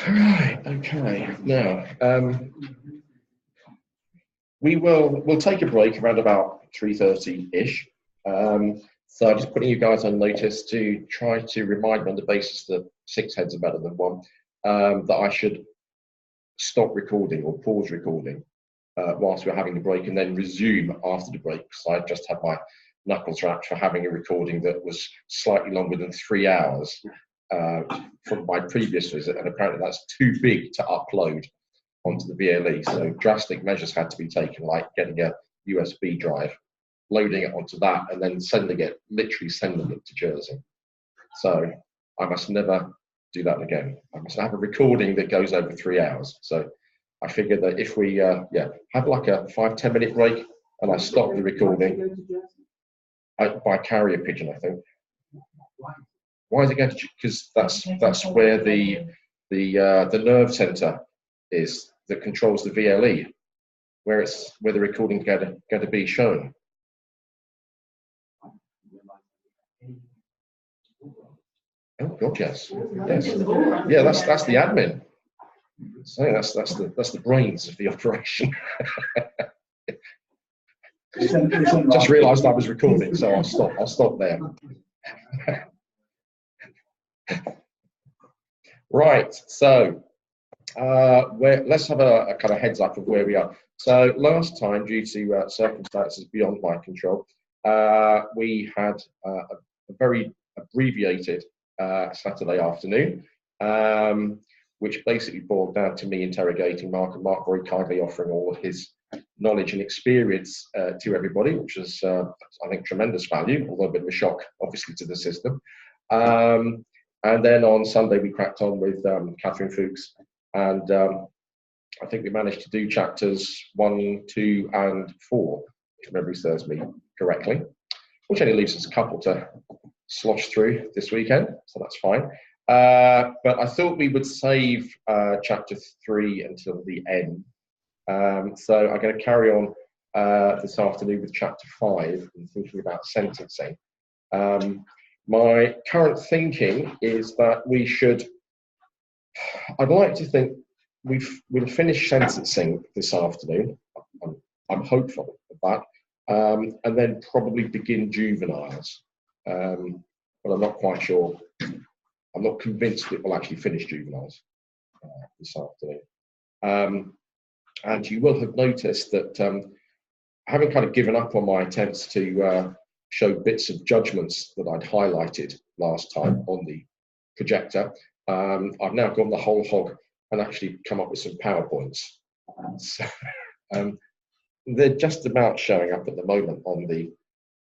Right. Okay. Now, we'll take a break around about 3:30-ish. So I'm just putting you guys on notice to try to remind me on the basis that six heads are better than one, that I should stop recording or pause recording whilst we're having the break and then resume after the break, because I just had my knuckles wrapped for having a recording that was slightly longer than 3 hours from my previous visit, and apparently that's too big to upload onto the VLE. So drastic measures had to be taken, like getting a USB drive, loading it onto that, and then literally sending it to Jersey. So I must never do that again. I must have a recording that goes over 3 hours. So I figured that if we have like a 5-10 minute break and I stop the recording by carrier pigeon, I think. Why is it going to? Because that's where the nerve center is that controls the VLE, where the recording's going to be shown. Oh God, yes. Yeah, that's the admin. So that's the brains of the operation. Just realised I was recording, so I'll stop there. Right. So let's have a kind of heads up of where we are. So last time, due to circumstances beyond my control, we had a very abbreviated Saturday afternoon, which basically boiled down to me interrogating Mark, and Mark very kindly offering all of his knowledge and experience to everybody, which was, I think, tremendous value, although a bit of a shock, obviously, to the system. And then on Sunday, we cracked on with Catherine Fuchs, and I think we managed to do chapters 1, 2, and 4, if memory serves me correctly, which only leaves us a couple to slosh through this weekend, so that's fine. But I thought we would save chapter 3 until the end. So I'm going to carry on this afternoon with chapter 5 and thinking about sentencing. My current thinking is that I'd like to think we'll finish sentencing this afternoon. I'm hopeful of that, and then probably begin juveniles. But I'm not quite sure. I'm not convinced it will actually finish juveniles this afternoon. And you will have noticed that having kind of given up on my attempts to show bits of judgments that I'd highlighted last time on the projector, I've now gone the whole hog and actually come up with some PowerPoints. So, they're just about showing up at the moment on the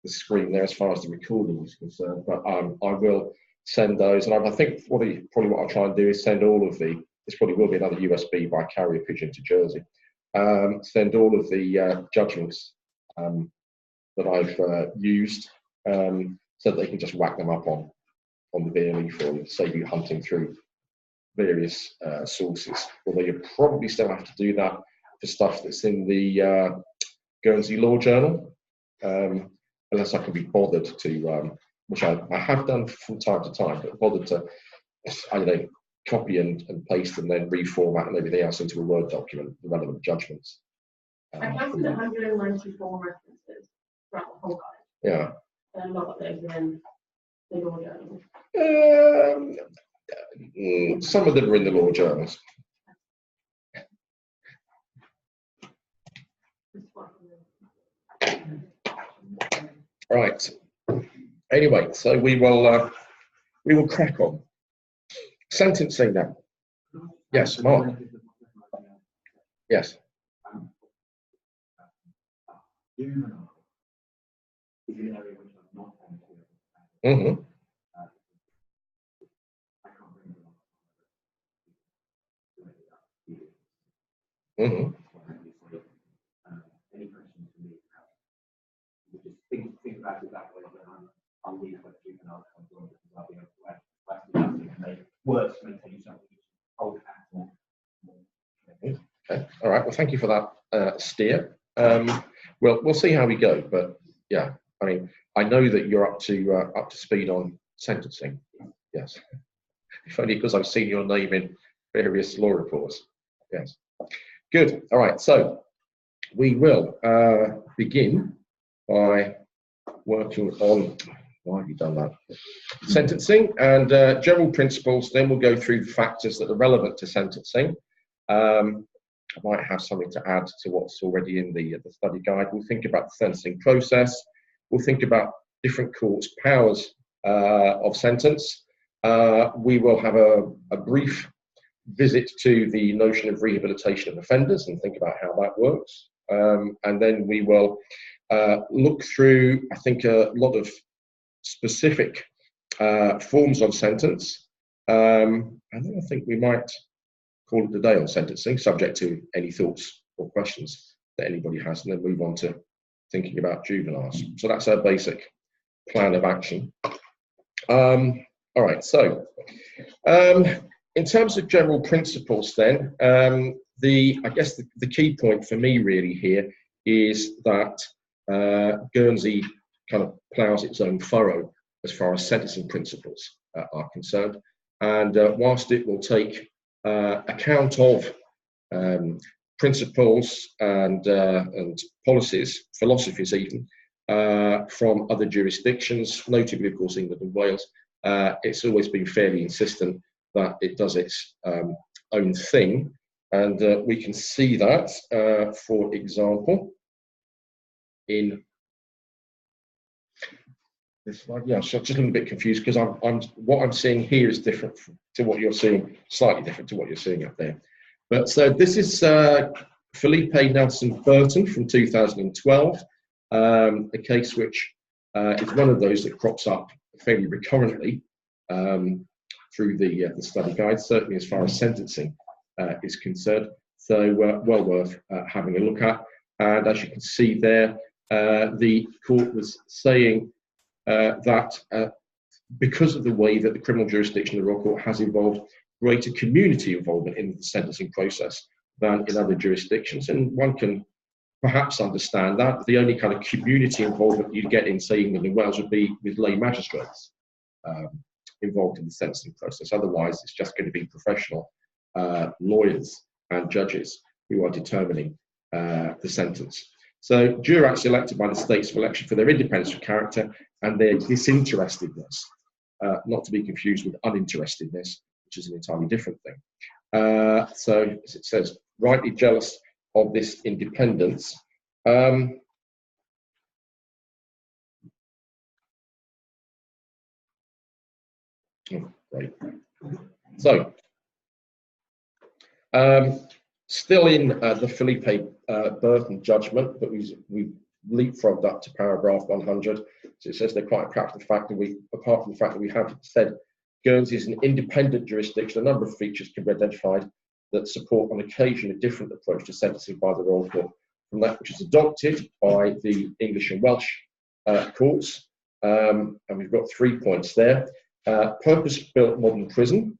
screen there as far as the recording is concerned, but I will send those, and I think probably what I'll try and do is send all of this probably will be another USB by carrier pigeon to Jersey, send all of the judgments that I've used, so that they can just whack them up on the VLE for you, save you hunting through various sources. Although you probably still have to do that for stuff that's in the Guernsey Law Journal, unless I can be bothered to, which I have done from time to time, but bothered to, I don't know, copy and paste and then reformat and everything else into a Word document, the relevant judgments. I counted 194 references throughout the whole guide. Yeah. And a lot of those are in the law journals. Some of them are in the law journals. Right. Anyway, so we will crack on. Sentencing now. Yes, Mark. Yes. Mm-hmm. Mm-hmm. Think about it that way, then I'll leave what you and I'll come on because I'll be able to make words to maintain something old and okay. All right. Well, thank you for that steer. We'll see how we go, but yeah, I mean, I know that you're up to speed on sentencing. Yes, if only because I've seen your name in various law reports. Yes. Good. All right. So we will begin by working on, why have you done that? Sentencing and general principles. Then we'll go through the factors that are relevant to sentencing. I might have something to add to what's already in the study guide. We'll think about the sentencing process. We'll think about different courts' powers of sentence. We will have a brief visit to the notion of rehabilitation of offenders and think about how that works. And then we will look through, I think, a lot of specific forms of sentence. And then I think we might call it a day on sentencing, subject to any thoughts or questions that anybody has, and then move on to thinking about juveniles. So that's our basic plan of action. All right, so in terms of general principles then, I guess the key point for me really here is that Guernsey kind of ploughs its own furrow as far as sentencing principles are concerned. And whilst it will take account of principles and policies, philosophies even, from other jurisdictions, notably of course England and Wales, it's always been fairly insistent that it does its own thing. And we can see that, for example, in this slide. Yeah, so I'm just a little bit confused because what I'm seeing here is different to what you're seeing, slightly different to what you're seeing up there. But so this is Felipe Nelson Burton from 2012, a case which is one of those that crops up fairly recurrently through the study guide, certainly as far as sentencing is concerned. So well worth having a look at. And as you can see there, the court was saying that because of the way that the criminal jurisdiction of the Royal Court has involved greater community involvement in the sentencing process than in other jurisdictions, and one can perhaps understand that. The only kind of community involvement you'd get in, say, England and Wales would be with lay magistrates involved in the sentencing process. Otherwise, it's just going to be professional lawyers and judges who are determining the sentence. So jurats elected by the states of election for their independence of character and their disinterestedness, not to be confused with uninterestedness, which is an entirely different thing. So, as it says, rightly jealous of this independence. Oh, great. So, still in the Felipe Burton judgment, but we leapfrogged up to paragraph 100. So it says they're quite proud of the fact that apart from the fact that we have said Guernsey is an independent jurisdiction, a number of features can be identified that support on occasion a different approach to sentencing by the Royal Court from that which is adopted by the English and Welsh courts. And we've got 3 points there. Purpose-built modern prison,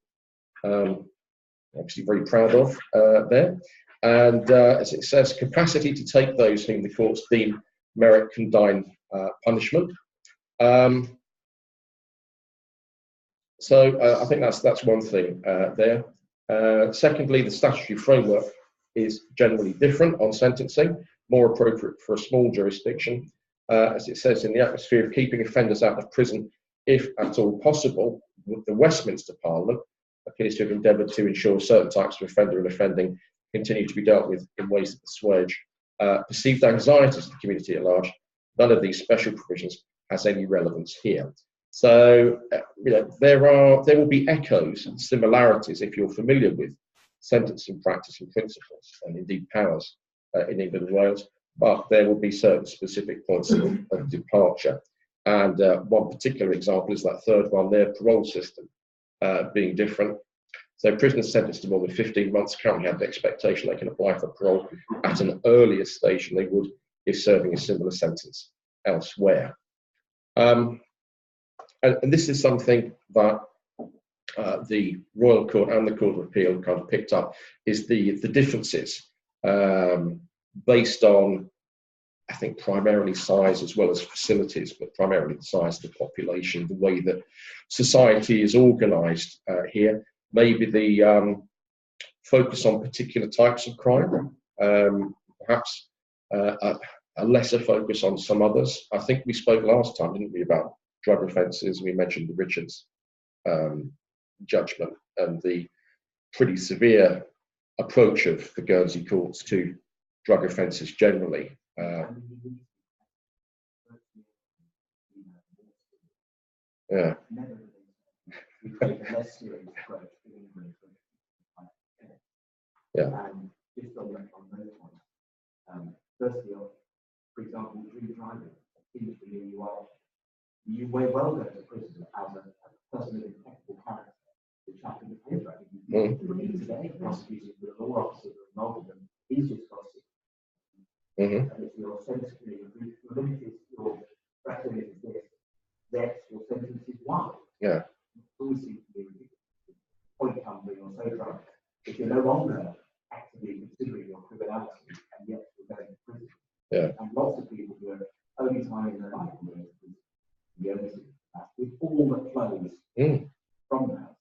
obviously very proud of there. And as it says, capacity to take those whom the courts deem merit condign punishment. So I think that's one thing there. Secondly, the statutory framework is generally different on sentencing, more appropriate for a small jurisdiction. As it says, in the atmosphere of keeping offenders out of prison, if at all possible, the Westminster Parliament appears to have endeavoured to ensure certain types of offender and offending continue to be dealt with in ways that assuage perceived anxieties of the community at large. None of these special provisions has any relevance here. So, there will be echoes and similarities if you're familiar with sentencing practice and principles, and indeed powers in England and Wales, but there will be certain specific points of departure. And one particular example is that third one there, parole system being different. So prisoners sentenced to more than 15 months currently have the expectation they can apply for parole at an earlier stage than they would if serving a similar sentence elsewhere. And this is something that the Royal Court and the Court of Appeal kind of picked up, is the differences based on, I think, primarily size as well as facilities, but primarily the size of the population, the way that society is organised here. Maybe the focus on particular types of crime, perhaps a lesser focus on some others. I think we spoke last time, didn't we, about drug offences? We mentioned the Richards judgment and the pretty severe approach of the Guernsey courts to drug offences generally. Yeah. Yeah. And just on those points, firstly, for example, drink driving, industry you may well go to prison as a person of impeccable character, which I think is paper. Today, prosecuting for the law officer involved in them, he's just got 6. And if your sentence limited your record is this, that your sentence is 1. Yeah. It always seems to be ridiculous. Point comes when you're so drunk, if you're no longer actively considering your criminality, and yet you're going to prison. Yeah. And lots of people who are only time in their life will go to prison. The only that with all that flows from that,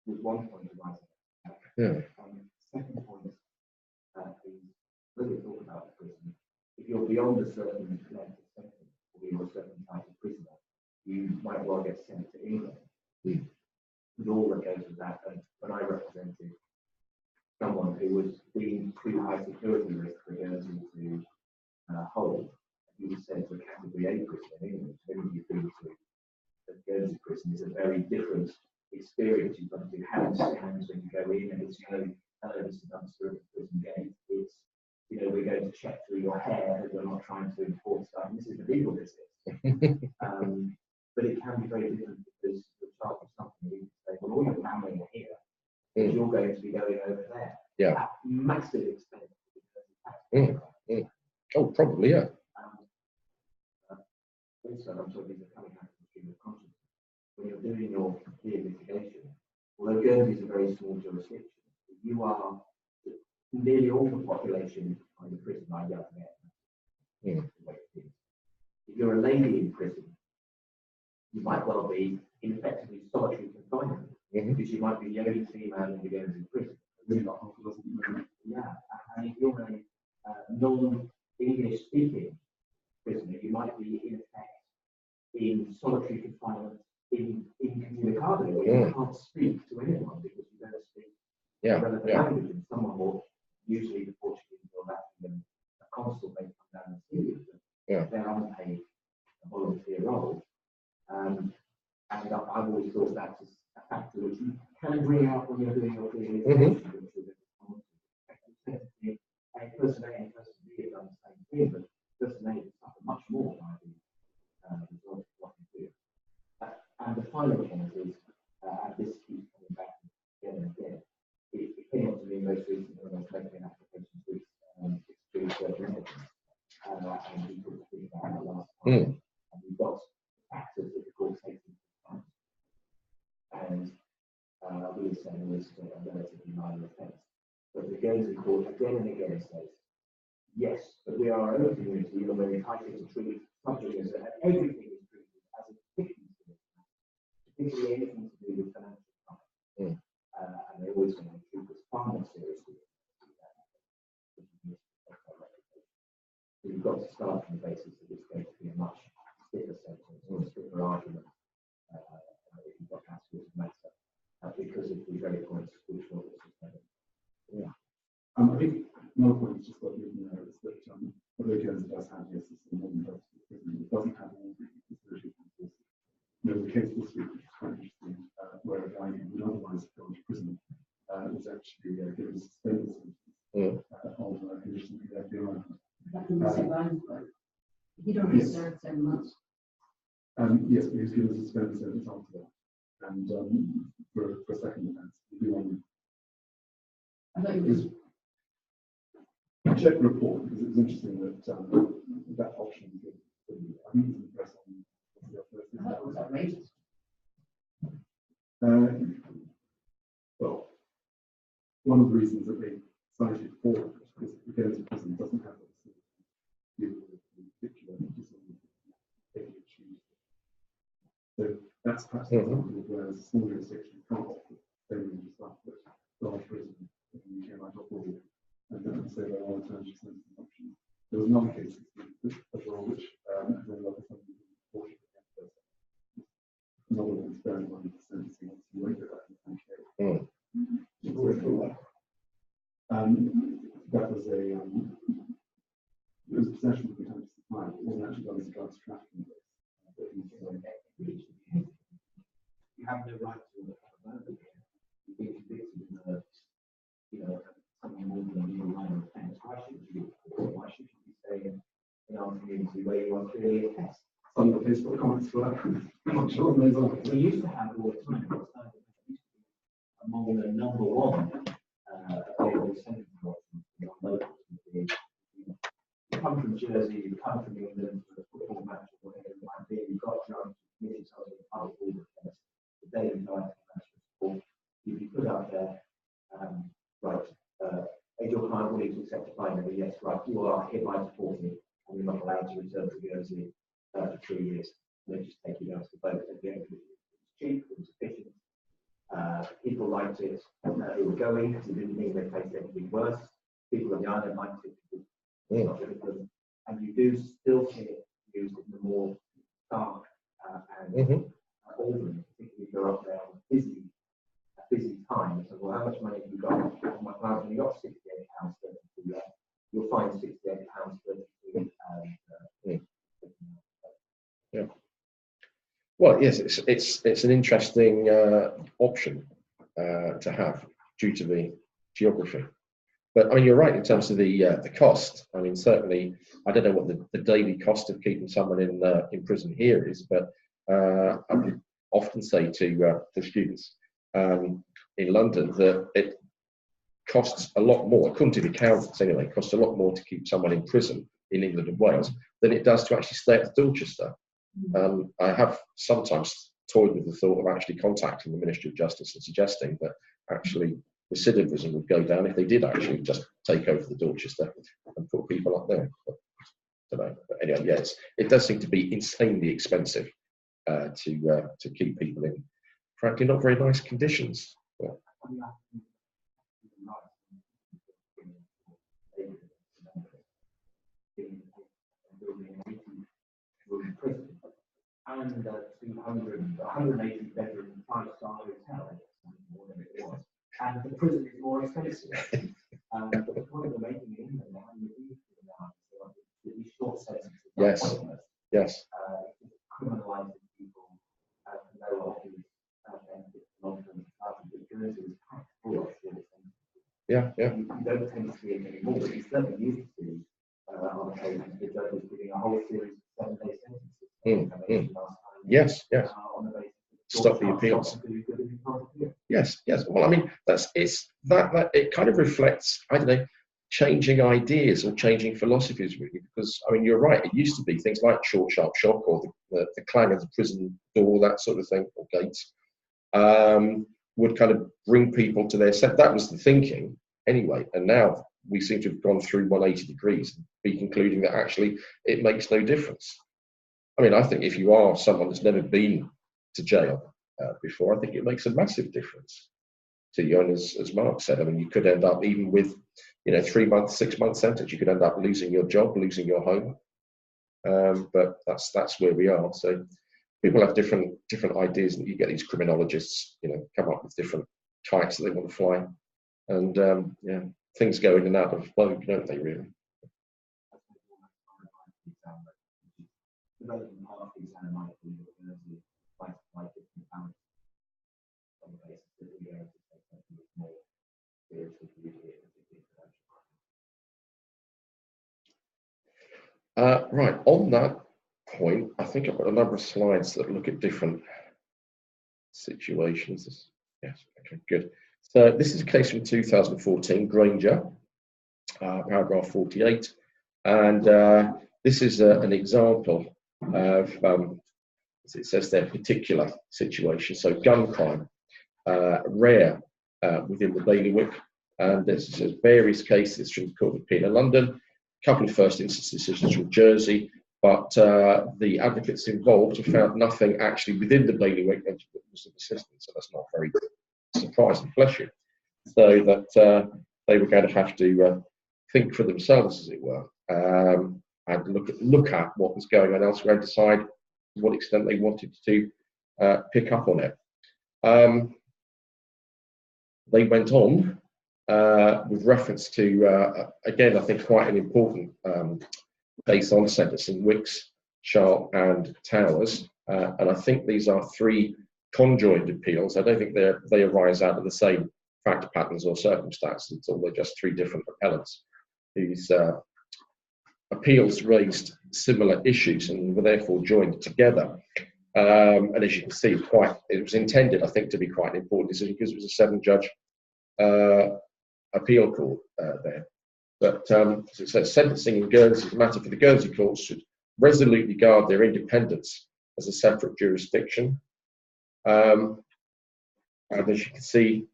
was one point of writing. Yeah. Second point is when we talk about the prison, if you're beyond a certain length of sentence, or you're a certain type of prisoner, you might well get sent to England. With all that goes with that, and when I represented someone who was deemed too high security risk for Guernsey to hold, he was sent to a category A prison in England. When you've been to the Guernsey prison, is a very different experience. You've got to do hand scans when you go in, and it's, hello, this is Dunster prison gate. It's, we're going to check through your hair that you're not trying to enforce stuff. This is the legal business. But it can be very different because the charge of something you say, well, all your family are here, and you're going to be going over there. Yeah. At massive expense. Oh, probably, yeah. Also, I'm sure these are coming out of the stream of consciousness. When you're doing your peer litigation, although Guernsey is a very small jurisdiction, you are nearly all the population on the prison are young men. If you're a lady in prison, you might well be in effectively solitary confinement because you might be the only female in the Guernsey prison. Yeah, and if you're a non-English speaking prisoner, you might be in effect in solitary confinement in Communicado, where you can't speak to anyone because you don't speak relevant language, and someone will, usually the Portuguese or Latvian, a consul may come down and see you. They're unpaid, a volunteer role. And I've always thought that's a factor which you can bring out when you're doing your litigation. A person A and person B have done the same thing, but person A has suffered much more by the result of what they do. And the final point is, and this keeps coming back again and again, it came up to me most recently when I was making an application to exclude certain evidence. And we talked to me about that last time. And we've got factors that the court takes into account. And we were saying this is a relatively minor offence. But the Guernsey court again and again says, yes, but we are our own community and we're entitled to treat subjects and everything is treated as a victim to this, particularly anything to do with financial crime. And they always want to treat this far more seriously. So you've got to start from the basis that it's going to be a much stiffer sentence or a stiffer argument if you've got that sort of matter, because of the very points which were also said. I think another point is just what you know is that although Guernsey does have yes, it's a modern prison, it doesn't have all the facilities and resources. There was a case this week which was quite interesting, where a guy who would otherwise have gone to prison was actually given a suspended sentence on condition of the FBI. He don't serve 7 months. Yes, but he was given a suspended sentence after that, and for a second offence. I thought he was. I checked the report because it was interesting that that option was given. I think it was in the press on That was outrageous. Well, one of the reasons that they cited for it is because the Guernsey prison doesn't have the facility to deal with the particular disorders that ADHD. So that's perhaps an example of where a small jurisdiction can't offer the same range of stuff that large prison in the UK might afford, and then say there are alternative sentencing options. There was another case as well, which has ended up with something unfortunate against us. Another one's bearing in mind the sentencing, obviously you won't get that in the UK. That was it was possession of intent to supply. It wasn't actually done as a drugs trafficking case. You have no right to abandon it. You've been convicted of, something more than a legal line of offence. Why should you? Why should you be staying in our community where you are clearly a pest? Some of the Facebook comments were, I'm not sure on those others. We used to have all the time. Among the number one available sentencing options for locals. You come from Jersey, you come from England for a football match or whatever it might be, you've got drunk, committed something other than the offence. The daily life of sport, you'd be put up there, is your client willing to accept a fine? Yes, right, you are hereby deported and you're not allowed to return to Jersey for 3 years. And they just take you down to the boat at the end of it. It's cheap, it was efficient. People liked it who were going because it didn't mean they faced anything worse. People on the island liked it because it's not really good. And you do still see it used in the more dark and Albany, particularly if you're up there on a busy time. So, well, how much money have you got? Oh, my client's only got £68.32 left. You'll find £68.32. Yeah. Well, yes, it's an interesting option to have due to the geography. But I mean, you're right in terms of the cost. I mean, certainly, I don't know what the daily cost of keeping someone in prison here is, but I would often say to students in London that it costs a lot more, according to the accountants anyway, it costs a lot more to keep someone in prison in England and Wales than it does to actually stay at Dorchester. I have sometimes toyed with the thought of actually contacting the Ministry of Justice and suggesting that actually recidivism would go down if they did actually just take over the Dorchester and put people up there. But, I don't know. But anyway, yes, it does seem to be insanely expensive to keep people in, frankly, not very nice conditions. But, and 180 bedroom 5-star hotel, whatever it was. And the prison is more expensive. But the point they're making in England now, the short sentences. yes. Criminalising people for no obvious benefit long-term society. The Guernsey is packed full of short sentences. Yeah. You don't tend to see it anymore, but you certainly used to see on occasion the judges giving a whole series of 7-day sentences. Yes. Stop the appeals. Yes. Well, I mean, that it kind of reflects, I don't know, changing ideas or changing philosophies, really. Because I mean, you're right. It used to be things like short, sharp shock, or the clang of the prison door, that sort of thing, or gates, would kind of bring people to their set. That was the thinking, anyway. And now we seem to have gone through 180 degrees and be concluding that actually it makes no difference. I mean, I think if you are someone that's never been to jail before, I think it makes a massive difference to you. And as Mark said, I mean, you could end up even with, 3 months, 6 month sentence. You could end up losing your job, losing your home. But that's where we are. So people have different ideas, and you get these criminologists, come up with different kites that they want to fly, and things go in and out of vogue, don't they? Really. Developing part of the exam might be like different parents on the basis that we go to take something more seriously to use it as a right, on that point, I think I've got a number of slides that look at different situations. Yes, okay, good. So this is a case from 2014, Granger, paragraph 48, and this is an example of, as it says there, particular situation. So gun crime, rare within the bailiwick, and there's various cases from the Court of Appeal in London, a couple of first instance decisions from Jersey, but the advocates involved have found nothing actually within the bailiwick and was of assistance, so that's not very surprising. Bless you. so that they were going to have to think for themselves, as it were, and look at what was going on elsewhere and decide to what extent they wanted to pick up on it. They went on with reference to, again, I think quite an important case on sentencing, Wicks, Sharp and Towers. And I think these are three conjoined appeals. I don't think they arise out of the same fact patterns or circumstances, although they're just three different appellants whose appeals raised similar issues and were therefore joined together. And as you can see, it was intended, I think, to be quite an important decision because it was a 7-judge appeal court there. But as it says, sentencing in Guernsey is a matter for the Guernsey courts should resolutely guard their independence as a separate jurisdiction. And as you can see,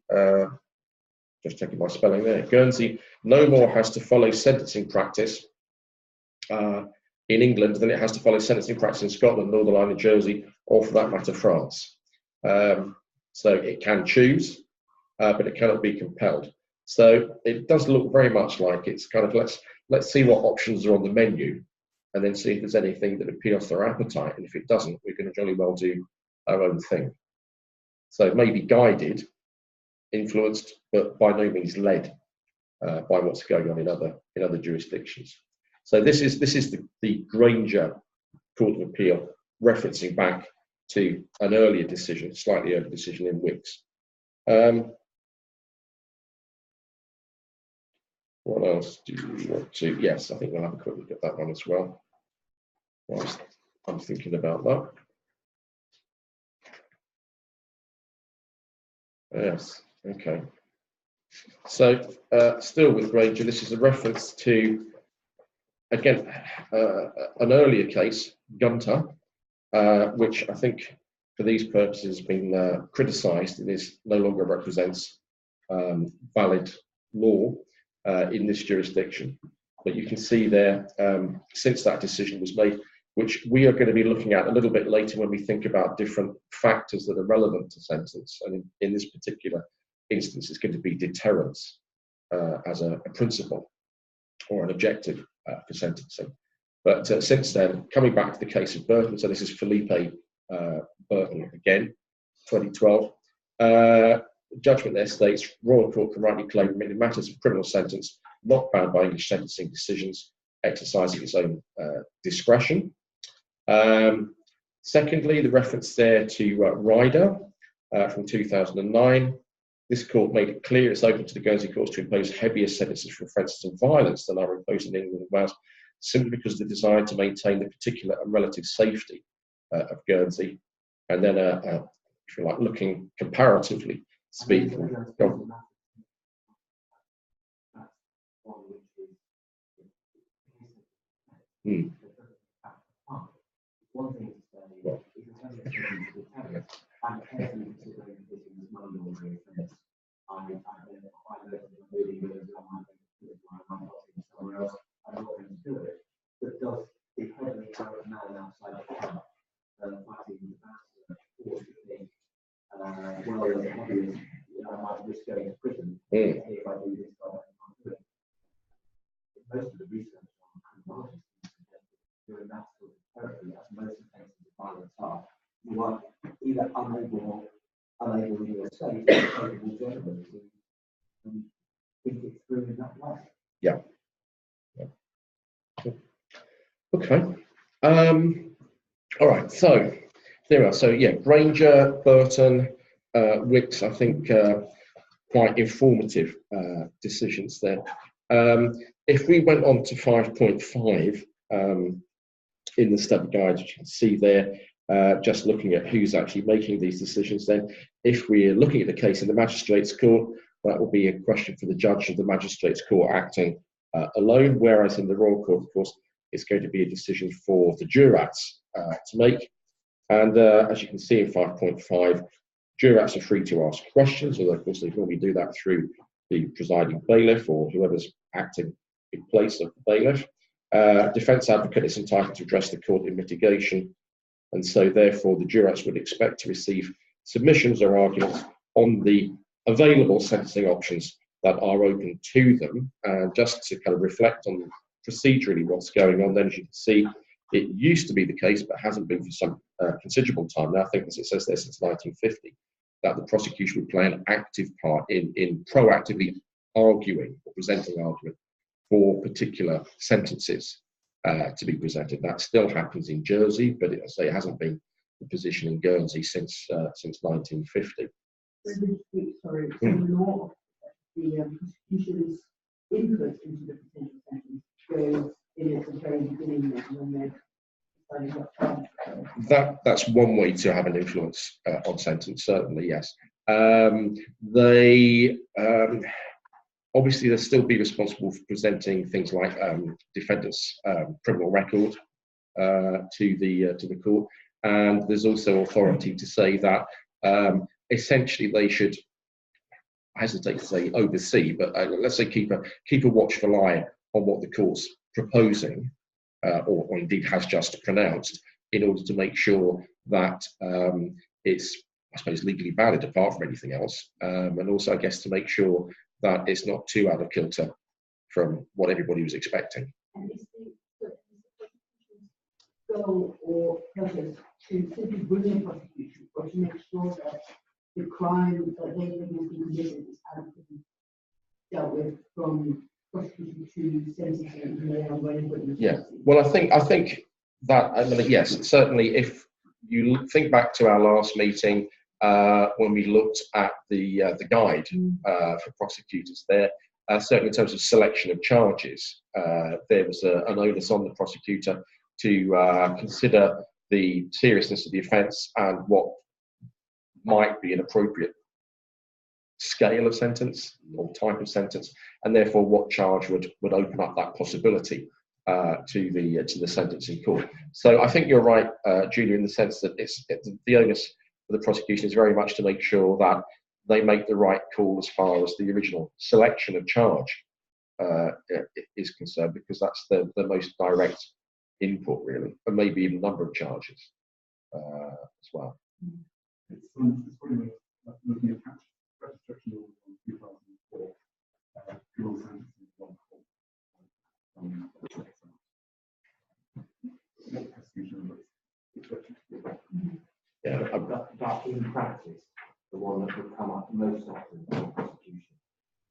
just checking my spelling there, Guernsey no more has to follow sentencing practice in England than it has to follow sentencing practice in Scotland, Northern Ireland, Jersey, or for that matter, France. So it can choose, but it cannot be compelled. So it does look very much like it's kind of let's see what options are on the menu, and then see if there's anything that appeals to our appetite. And if it doesn't, we're going to jolly well do our own thing. So maybe guided, influenced, but by no means led by what's going on in other jurisdictions. So this is the Granger Court of Appeal, referencing back to an earlier decision, slightly earlier decision in Wicks. What else do you want to? Yes, I think we'll have a quick look at that one as well, whilst I'm thinking about that. Yes, okay. So still with Granger, this is a reference to, again, an earlier case, Gunter, which I think for these purposes has been criticised and no longer represents valid law in this jurisdiction. But you can see there, since that decision was made, which we are going to be looking at a little bit later when we think about different factors that are relevant to sentence. And in this particular instance, it's going to be deterrence as a principle or an objective for sentencing. But since then, coming back to the case of Burton, so this is Felipe Burton again, 2012. Judgment there states, Royal Court can rightly claim in matters of criminal sentence, not bound by English sentencing decisions, exercising its own discretion. Secondly, the reference there to Ryder from 2009. This court made it clear it's open to the Guernsey courts to impose heavier sentences for offences of violence than are imposed in England and Wales, simply because of the desire to maintain the particular and relative safety of Guernsey. And then, if you like, looking comparatively speaking. One thing to say is in terms of deterrence, and carefully considering this is money laundering offence, I quite know that really good as I might think I'm not somewhere else, I'm not going to do it. But does the heavily arrogant man outside the car fighting the bastard or to think, well, as a heavy, I might risk going to prison if I do this, I can't do it. Most of the research on criminal during that sort of territory, as most offences of violence are, you are either unable in your state or capable generally to think it through in that way. Yeah. Okay. All right. So there we are. So yeah, Granger, Burton, Wicks, I think quite informative decisions there. If we went on to 5.5 in the study guide, you can see there, just looking at who's actually making these decisions, then if we're looking at the case in the Magistrates' Court, that will be a question for the judge of the Magistrates' Court acting alone, whereas in the Royal Court, of course, it's going to be a decision for the jurats to make. And as you can see in 5.5, jurats are free to ask questions, although of course they can only do that through the presiding bailiff or whoever's acting in place of the bailiff. Defence advocate is entitled to address the court in mitigation, and so therefore the jurats would expect to receive submissions or arguments on the available sentencing options that are open to them. And just to kind of reflect on procedurally what's going on, then as you can see, it used to be the case, but hasn't been for some considerable time now. I think, as it says there, since 1950, that the prosecution would play an active part in proactively arguing or presenting argument for particular sentences to be presented. That still happens in Jersey, but it, as I say, it hasn't been the position in Guernsey since 1950. Sorry, so the law, the prosecution's input into the potential sentence goes in at the very beginning there when they're deciding what charge. That's one way to have an influence on sentence, certainly, yes. They obviously they'll still be responsible for presenting things like defendants' criminal record to the court, and there's also authority to say that essentially they should, I hesitate to say oversee, but let's say keep a watchful eye on what the court's proposing, or indeed has just pronounced, in order to make sure that it's, I suppose, legally valid apart from anything else, and also, I guess, to make sure that it's not too out of kilter from what everybody was expecting. And is the goal or purpose to simply bring a prosecution, or to make sure that the crime that they think has been committed is adequately dealt with from prosecution to sentencing and more ongoing witness? Yeah, well, I think that, I mean, yes, certainly if you think back to our last meeting, when we looked at the guide for prosecutors there, certainly in terms of selection of charges, there was an onus on the prosecutor to consider the seriousness of the offence and what might be an appropriate scale of sentence or type of sentence, and therefore what charge would open up that possibility to the sentencing court. So I think you're right, Julia, in the sense that it's the onus for the prosecution is very much to make sure that they make the right call as far as the original selection of charge is concerned, because that's the most direct input, really, and maybe even number of charges as well. It's probably worth looking at Prosecution Law from 2004. Law sentencing one Yeah, but in practice, the one that would come up most often in prosecution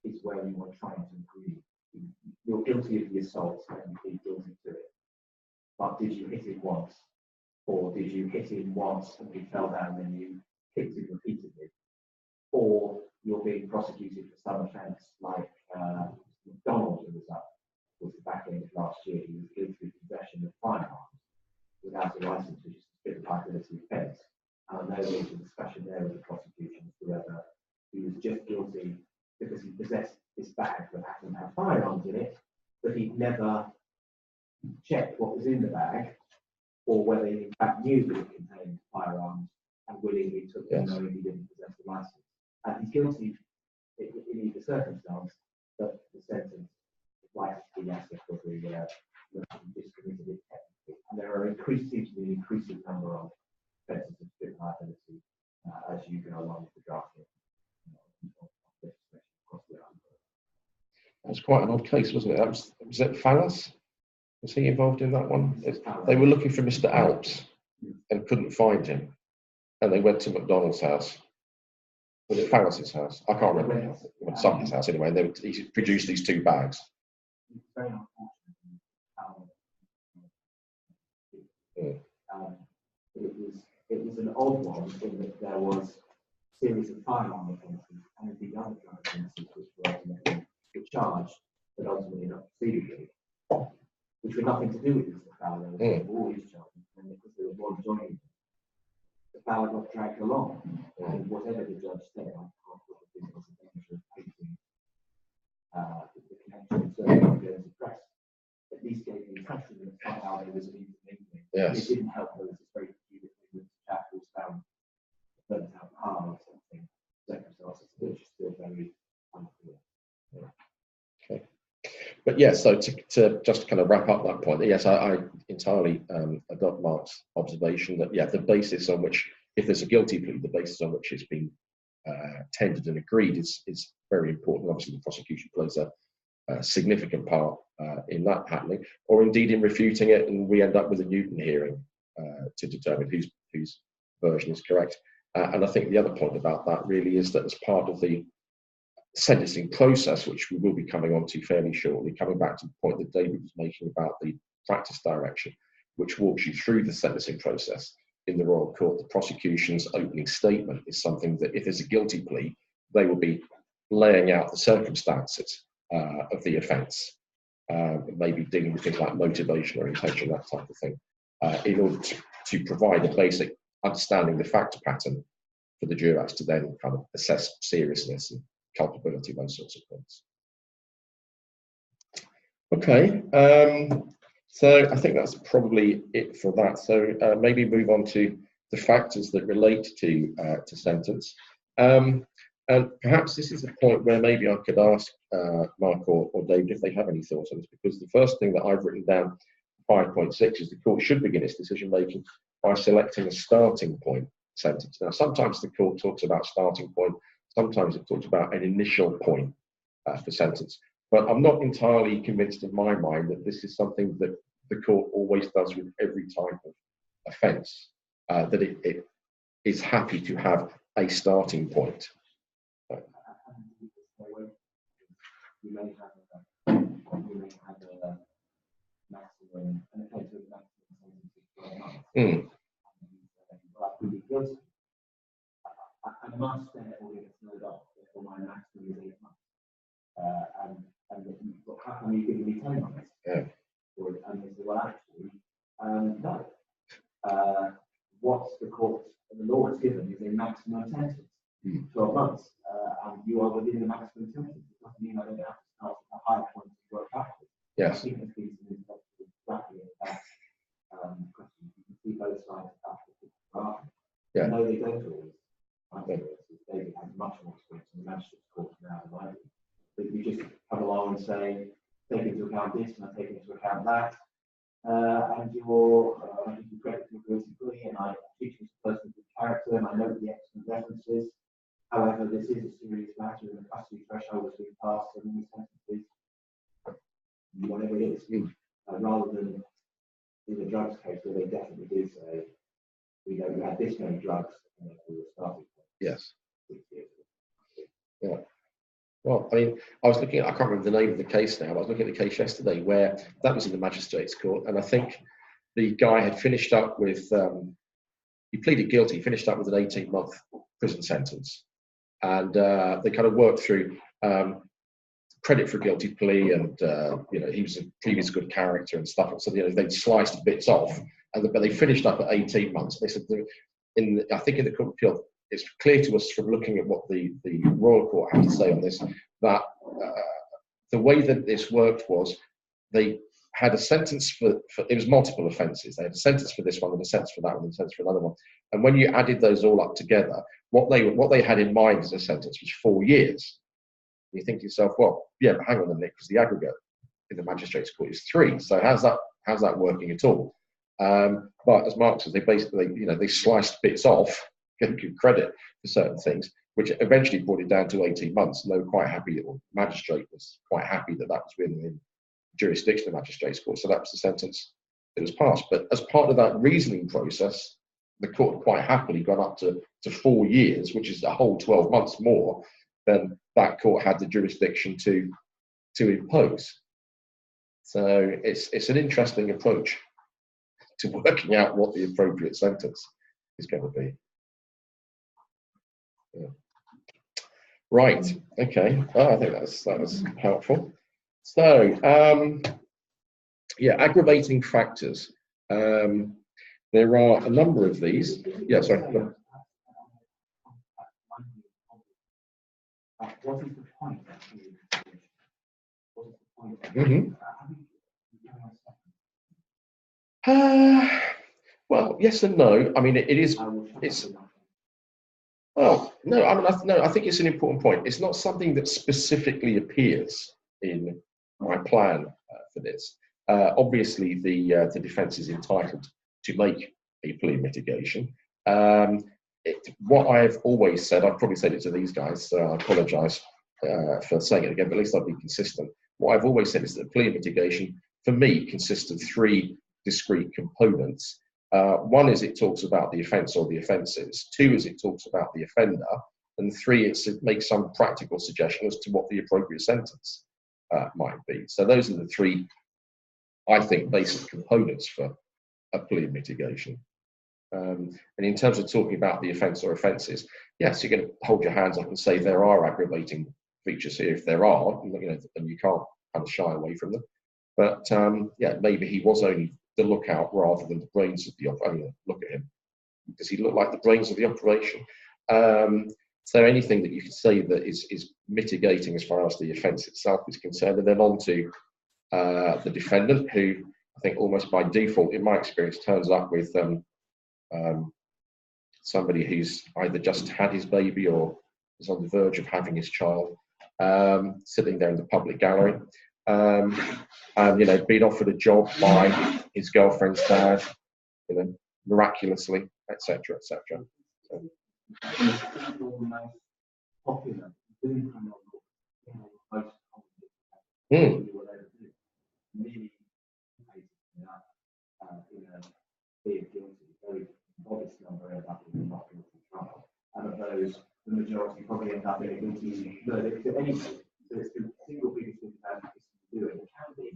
is where you are trying to agree. You're guilty of the assault and you plead guilty to it. But did you hit him once? Or did you hit him once and he fell down and you kicked him repeatedly? Or you're being prosecuted for some offence like McDonald, who was up towards the back end of last year. He was guilty of possession of firearms without a licence, which is a strict liability offence. And I know there was a discussion there with the prosecution as to whether he was just guilty because he possessed this bag that happened to have firearms in it, but he'd never checked what was in the bag, or whether he in fact knew that it contained firearms and willingly took them knowing he didn't possess the licence. And he's guilty in either circumstance, but the sentence is likely to be lesser for the just committed it technically. And there are seems to be an increasing number of offences of strict liability as you go along with the drafting. That was quite an odd case, wasn't it? Was it Fallas? Was he involved in that one? They were looking for Mr. Alps and couldn't find him, and they went to McDonald's house. Was it Fallas's house? I can't remember. Well, somebody's house anyway. And he produced these two bags. It's very unfortunate. It was an odd one in that there was a series of firearm offences and indeed other drug offences which were ultimately charged, but ultimately not proceeded with, which were nothing to do with Mr. Fowler. All his charges, and because there was one joining, the Fowler got dragged along, and whatever the judge said, I can't put the business in danger of painting the connection, certainly not going to press. At least gave the impression that somehow there was an intermingling. Yes. It didn't help. There was this very peculiar thing with the chap who was found burnt out hard or something. Circumstances which are still very unclear. Okay. But yes, so to just kind of wrap up that point, yes, I entirely adopt Mark's observation that, yeah, the basis on which, if there's a guilty plea, the basis on which it's been tendered and agreed is very important. Obviously, the prosecution plays a significant part in that happening, or indeed in refuting it, and we end up with a Newton hearing to determine whose version is correct. And I think the other point about that really is that as part of the sentencing process, which we will be coming on to fairly shortly, coming back to the point that David was making about the practice direction, which walks you through the sentencing process in the Royal Court, the prosecution's opening statement is something that if there's a guilty plea, they will be laying out the circumstances of the offence, maybe dealing with things like motivation or intention, that type of thing, in order to provide a basic understanding the factor pattern for the jurors to then kind of assess seriousness and culpability, those sorts of things. Okay, so I think that's probably it for that. So maybe move on to the factors that relate to sentence. And perhaps this is a point where maybe I could ask Mark or David if they have any thoughts on this, because the first thing that I've written down, 5.6, is the court should begin its decision making by selecting a starting point sentence. Now, sometimes the court talks about starting point, sometimes it talks about an initial point for sentence. But I'm not entirely convinced in my mind that this is something that the court always does with every type of offence, that it is happy to have a starting point. You may have a maximum, an offence with maximum sentence of 12 months. That could be guilty. And a month therefore gets snowed off, therefore my maximum is 8 months. And how come you giving me 10 months? Yeah. And they say, well, actually, no. What the law has given is a maximum sentence, 12 months, and you are within the maximum sentence. It doesn't mean I don't have to start at a higher point to work backwards. Yes. I think there's been some exactly that question. You can see both sides of that. Yeah. No, they don't always. David has much more experience in the magistrate's court now than I do. But you just come along and say, take into account this and I take into account that. And I give you credit for guilty plea, and I teach this person good character, and I note the excellent references. However, this is a serious matter, and the custody threshold has been passed, and the sentences, whatever it is, rather than in the drugs case where they definitely do say, we know you had this many drugs, and therefore you're starting. Yes. Yeah. Well, I mean, I was looking at, I can't remember the name of the case now, but I was looking at the case yesterday where that was in the magistrate's court, and I think the guy had finished up with, he pleaded guilty, finished up with an 18-month prison sentence. And they kind of worked through credit for a guilty plea, and, he was a previous good character and stuff. So, they'd sliced bits off, but they finished up at 18 months. They said, I think in the Court of Appeal, it's clear to us from looking at what the Royal Court had to say on this, that the way that this worked was they had a sentence for it was multiple offences. They had a sentence for this one and a sentence for that one and a sentence for another one. And when you added those all up together, what they had in mind as a sentence was 4 years. And you think to yourself, well, yeah, but hang on a minute, because the aggregate in the magistrate's court is 3. So how's that working at all? But as Mark says, they basically, they sliced bits off, gave you credit for certain things, which eventually brought it down to 18 months. And they were quite happy, or the magistrate was quite happy that was within the jurisdiction of the magistrate's court. So that was the sentence that was passed. But as part of that reasoning process, the court quite happily gone up to 4 years, which is a whole 12 months more than that court had the jurisdiction to impose. So it's an interesting approach to working out what the appropriate sentence is going to be. Yeah. Right. Okay. I think that was helpful. So, aggravating factors. There are a number of these. Yeah, sorry. What is the point? What is the point? Well, yes and no. I mean, it is. It's. Well, no. I mean, I think it's an important point. It's not something that specifically appears in my plan for this. Obviously, the defence is entitled to make a plea mitigation. what I've always said, I've probably said it to these guys, so I apologise for saying it again, but at least I'll be consistent. What I've always said is that plea mitigation, for me, consists of three discrete components. One is it talks about the offence or the offences. Two is it talks about the offender. And three, it makes some practical suggestion as to what the appropriate sentence might be. So those are the three, I think, basic components for a plea mitigation. And in terms of talking about the offence or offences, yes, you're going to hold your hands up and say there are aggravating features here if there are, and you can't kind of shy away from them. But yeah, maybe he was only the lookout rather than the brains of the operation. Look at him. Does he look like the brains of the operation? So anything that you can say that is mitigating as far as the offence itself is concerned, and then on to the defendant, who I think almost by default, in my experience, turns up with somebody who's either just had his baby or is on the verge of having his child, sitting there in the public gallery, and being offered a job by his girlfriend's dad, miraculously, etc., etc. So. Popular doing criminal law, really in a plea of guilty, very modest number end up in a not guilty trial, and of those, the majority probably end up in a guilty verdict anyway. So it's the single biggest thing that is doing. It can be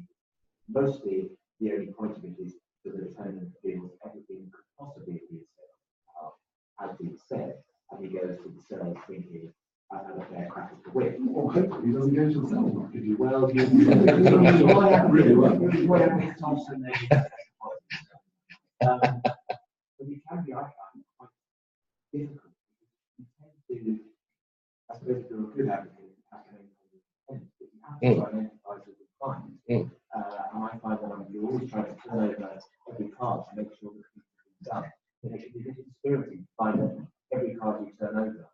mostly the only point of it is that the defendant feels everything could possibly be said, as he said, and he goes to the cell thinking, I've had a fair crack at the whip. Or hopefully he doesn't go to the cell block if you well, really well. Thompson, but you can be, I find, quite difficult. You tend to, I suppose, if you're a good advocate, but you have to identify with the client. And I find that you're always trying to turn over every card to make sure that it's done. It can be a bit dispiriting to find that every card you turn over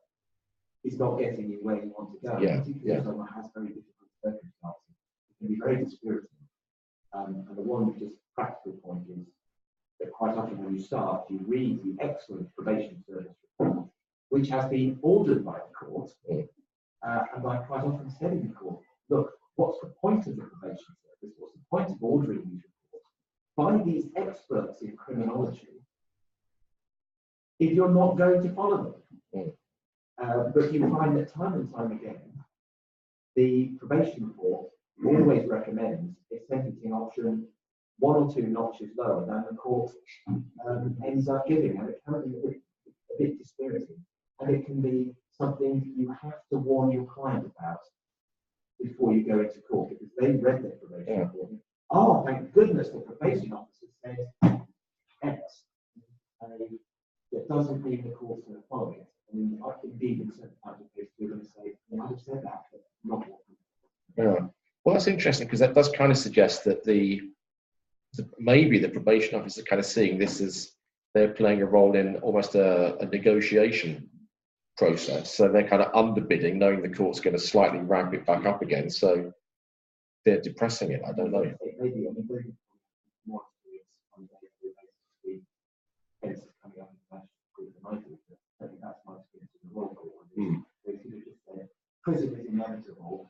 is not getting you where you want to go. Particularly if someone has very difficult circumstances. It can be very dispiriting. And the one just practical point is that quite often when you start, you read the excellent probation service report, which has been ordered by the court, and I quite often said in the court, look, what's the point of the probation service? What's the point of ordering these reports by these experts in criminology if you're not going to follow them? But you find that time and time again, the probation report always recommends a sentencing option 1 or 2 notches lower than the court ends up giving, and it can be a bit dispiriting, and it can be something you have to warn your client about before you go into court, because they've read their probation report. Oh, thank goodness the probation officer says X. It doesn't mean the court's going to follow it. I mean, indeed, in certain types of cases, you're going to say, well, I've said that, but not what. Yeah. Well, that's interesting, because that does kind of suggest that maybe the probation officer kind of seeing this as they're playing a role in almost a negotiation process. So they're kind of underbidding, knowing the court's going to slightly ramp it back up again. So they're depressing it. I don't know. It may be. I mean, very more experience on the cases coming up in the national court than I do. I think that's my experience in the Royal Court. They could have just said, prison is inevitable.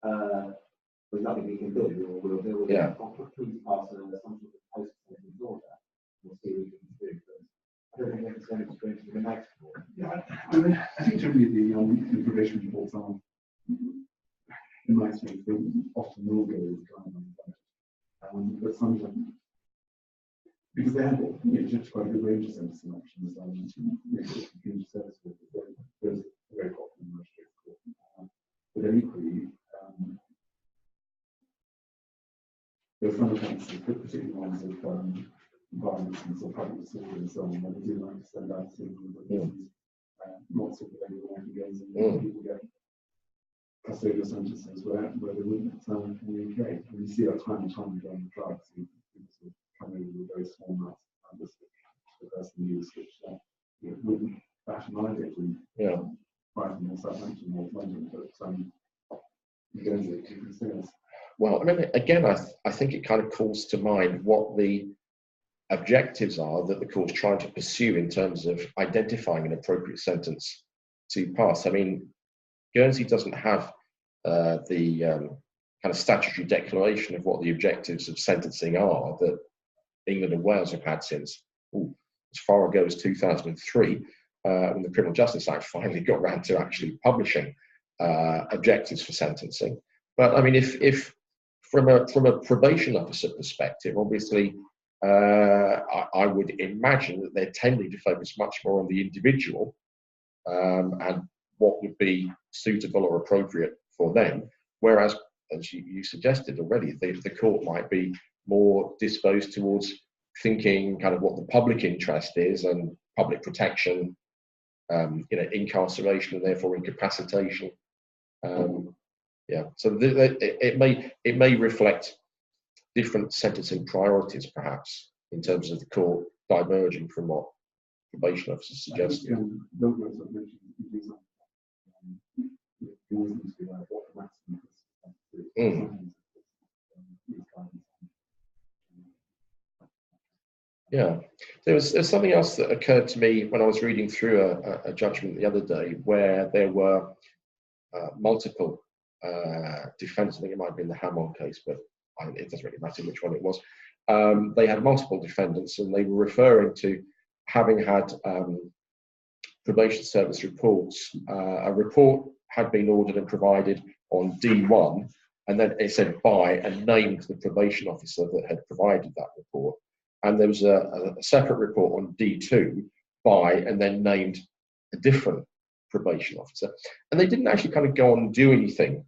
There's nothing we can do, or we'll deal with it. Or please pass some sort of post-sentence order. We'll see what we can do. But I don't think we have the same experience with the next court. Yeah, I think generally the probation reports are, in my experience, they often will go with guidelines. But sometimes, because they have just quite a good range of sentencing options, community service there's a very popular in most cases. But then equally, there are some offences, particularly ones of violence and sort of public disorder and so on, where they do like to send out signals, not sort of everyone goes and people get custodial sentences where they wouldn't communicate. And you see that time and time again in drugs, people sort of come over with very small amounts of this the person used, which wouldn't bash an idea to Brighton or Southampton or London, but you go into it, you can see us. Well, I mean, again, I think it kind of calls to mind what the objectives are that the court's trying to pursue in terms of identifying an appropriate sentence to pass. I mean, Guernsey doesn't have the kind of statutory declaration of what the objectives of sentencing are that England and Wales have had since as far ago as 2003, when the Criminal Justice Act finally got around to actually publishing objectives for sentencing. But I mean, if from a probation officer perspective, obviously, I would imagine that they're tending to focus much more on the individual and what would be suitable or appropriate for them. Whereas, as you suggested already, the court might be more disposed towards thinking kind of what the public interest is and public protection, incarceration and therefore incapacitation. So it may reflect different sentencing priorities, perhaps, in terms of the court diverging from what probation officers suggest. Yeah, there's something else that occurred to me when I was reading through a judgment the other day where there were multiple defendants. I think it might have been the Hammond case, but it doesn't really matter which one it was. They had multiple defendants, and they were referring to having had probation service reports. A report had been ordered and provided on D1, and then it said by and named the probation officer that had provided that report. And there was a separate report on D2 by and then named a different probation officer. And they didn't actually kind of go on and do anything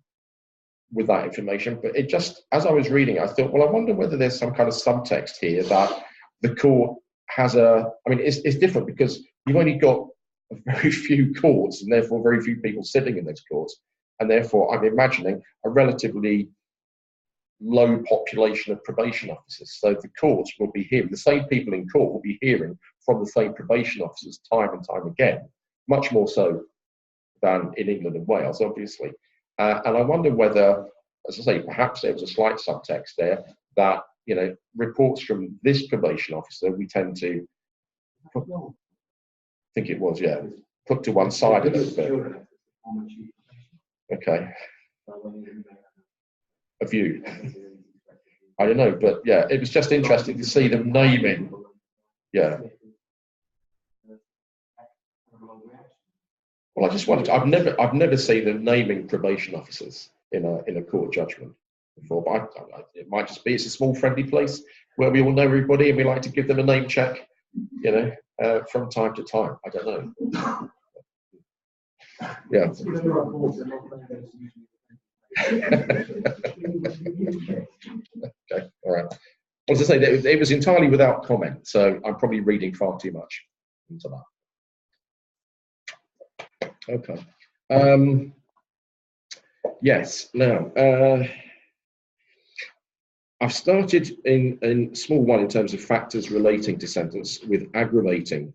with that information. But it just, as I was reading, I thought, well, I wonder whether there's some kind of subtext here that the court has it's different because you've only got very few courts and therefore very few people sitting in those courts. And therefore, I'm imagining a relatively low population of probation officers. So the courts will be hearing, the same people in court will be hearing from the same probation officers time and time again, much more so than in England and Wales, obviously. And I wonder whether, as I say, perhaps there was a slight subtext there that, reports from this probation officer, we tend to, I think it was, yeah, put to one side a little bit. Okay. A view. I don't know, but yeah, it was just interesting to see them naming. Yeah. Well, I just wanted. I've never seen them naming probation officers in a court judgment before. But it might just be it's a small friendly place where we all know everybody and we like to give them a name check, from time to time. I don't know. Yeah. Okay, all right. As I say, it was entirely without comment, so I'm probably reading far too much into that. Okay. Yes. Now, I've started in small one in terms of factors relating to sentence with aggravating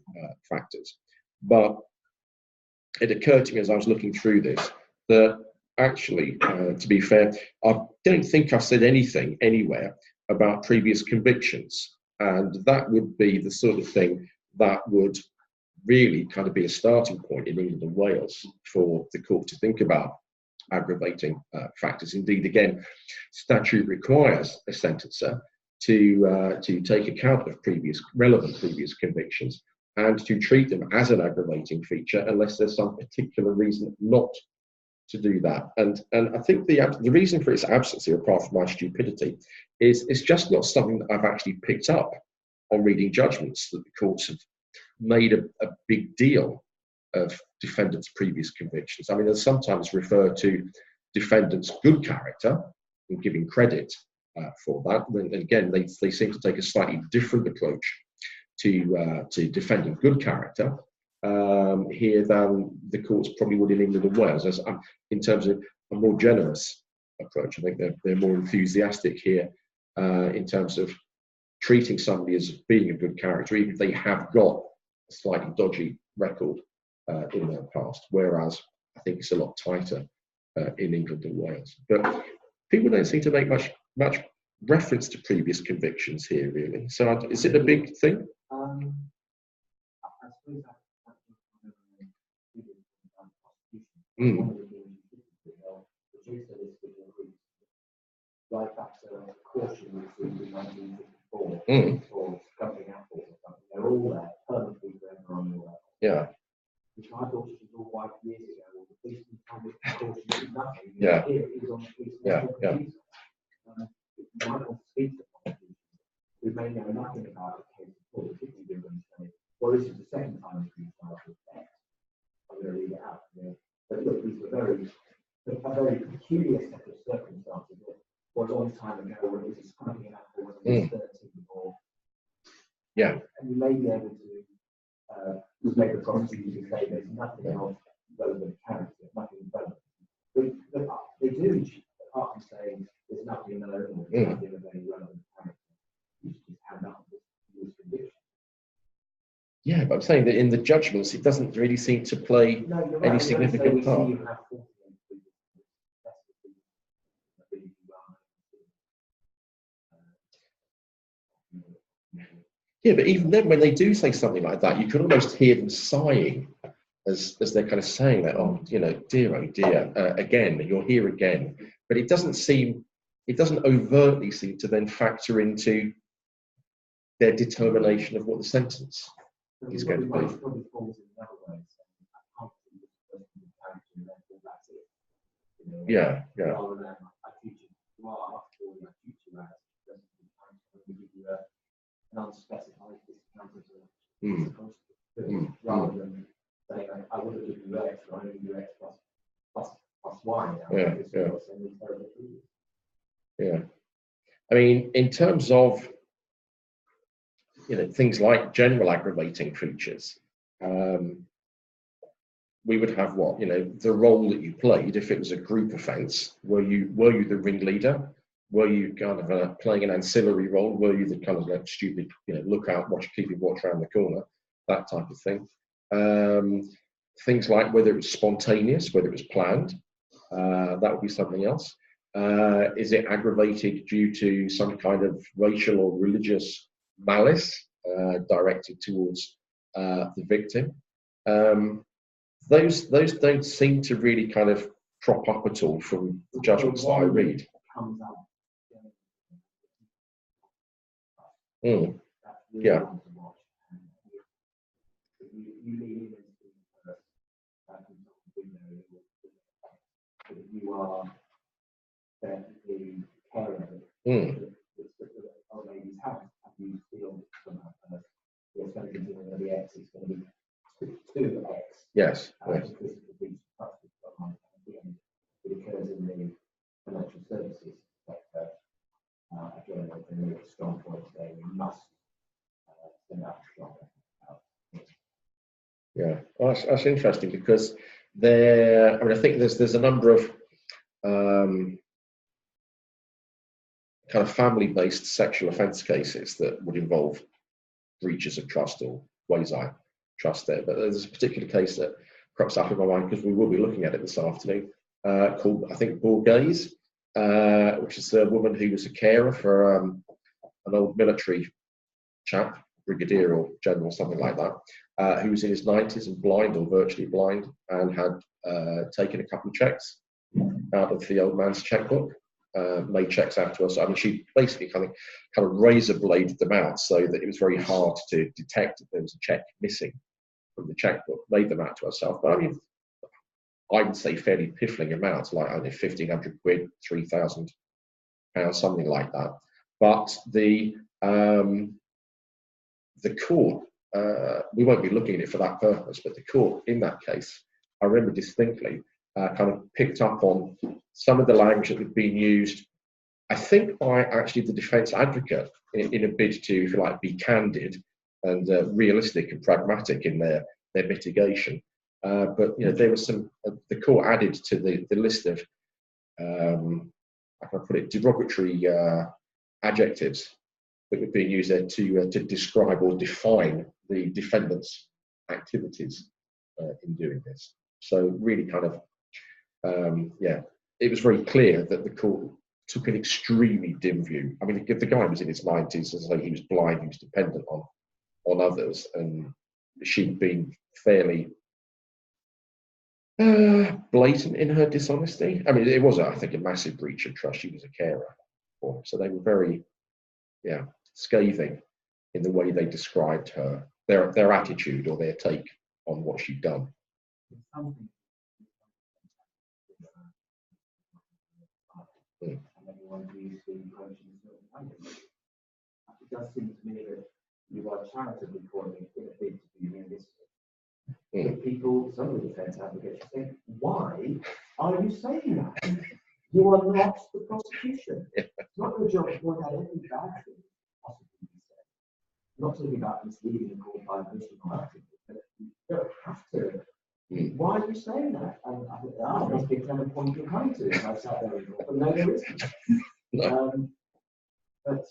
factors, but it occurred to me as I was looking through this that actually, to be fair, I don't think I've said anything anywhere about previous convictions, and that would be the sort of thing that would really kind of be a starting point in England and Wales for the court to think about aggravating factors. Indeed, again, statute requires a sentencer to take account of relevant previous convictions and to treat them as an aggravating feature unless there's some particular reason not to do that. And I think the reason for its absence here, apart from my stupidity, is it's just not something that I've actually picked up on reading judgments that the courts have made a big deal of defendants' previous convictions. I mean, they sometimes refer to defendants' good character and giving credit for that. And again, they seem to take a slightly different approach to defending good character here than the courts probably would in England and Wales, as in terms of a more generous approach. I think they're more enthusiastic here in terms of treating somebody as being a good character, even if they have got a slightly dodgy record in their past, whereas I think it's a lot tighter in England and Wales. But people don't seem to make much reference to previous convictions here, really. So is it a big thing? I suppose that's Mm. one of the things you should do, reduce the list of increase. Right back to caution received in 1954 for covering apples or something. They're all there, permanently forever on your level. Yeah. Which I thought it was all wiped years ago. Well, the policeman told me caution did nothing. Yeah. Here it is on the policeman's Yeah, yeah. computer. You might want to speak to the politicians who may know nothing about the case at all, particularly do when you say, well, this is the second time we've tried to X. I'm going to read it out. But look, these were a very peculiar set of circumstances. It was a long time ago when it was a smoking apple when it was 13 or. Yeah. And you may be able to make a prosecution say there's nothing else relevant character, nothing relevant. But they do, apart from saying there's nothing relevant, there's nothing of any relevant character. You just hand up this condition. Yeah, but I'm saying that in the judgments, it doesn't really seem to play any significant part. Yeah, but even then, when they do say something like that, you can almost hear them sighing as they're kind of saying that, oh, dear, again, you're here again. But it doesn't overtly seem to then factor into their determination of what the sentence is going to be. Yeah, yeah. An unspecified discount rather than saying I would have given you X, but I only do X plus Y now. Yeah. I mean, in terms of things like general aggravating features, we would have the role that you played if it was a group offence. Were you the ringleader? Were you kind of playing an ancillary role? Were you the kind of stupid, look out, keep your watch around the corner, that type of thing? Things like whether it was spontaneous, whether it was planned, that would be something else. Is it aggravated due to some kind of racial or religious malice directed towards the victim? Those don't seem to really kind of crop up at all from the judgments that I read. Yeah. You are the carer of old lady's house. You feel you're spending the X, it's going to be 2X. Yes. It occurs in the financial services sector. Again, they make a strong point saying you must send out strong. Yeah, well, that's interesting because I think there's a number of kind of family-based sexual offence cases that would involve breaches of trust or quasi-trust there. But there's a particular case that crops up in my mind because we will be looking at it this afternoon, called, I think, Borghese, which is a woman who was a carer for an old military chap, brigadier or general, something like that, who was in his 90s and blind or virtually blind, and had taken a couple of checks out of the old man's checkbook, made checks out to us. I mean, she basically kind of razor bladed them out so that it was very hard to detect if there was a check missing from the checkbook, made them out to herself. But I mean, I would say fairly piffling amounts, like only 1,500 quid, £3,000, something like that. But the court, we won't be looking at it for that purpose, but the court in that case, I remember distinctly, kind of picked up on some of the language that had been used, I think, by actually the defence advocate in a bid to, if you like, be candid and realistic and pragmatic in their mitigation. But there was some. The court added to the list of, how can I put it, derogatory adjectives that were being used there to describe or define the defendant's activities in doing this. So really kind of, it was very clear that the court took an extremely dim view. I mean, the guy was in his 90s, as though he was blind, he was dependent on others, and she'd been fairly blatant in her dishonesty. I mean, it was, I think, a massive breach of trust. She was a carer for him, so they were very, scathing in the way they described her, their attitude or their take on what she'd done. Something. And everyone who's been approaching a certain way. It does seem to me that you are charitably calling it in a bid to be realistic. If people, some of the defence advocates say, why are you saying that? You are not the prosecution. It's not your job to point out every bad thing possibly be said. Not talking about misleading and called by mission or acting, but you don't have to. Why are you saying that? And I think there must be a clever point you're coming to. I sat there and thought, but no, there isn't. No. But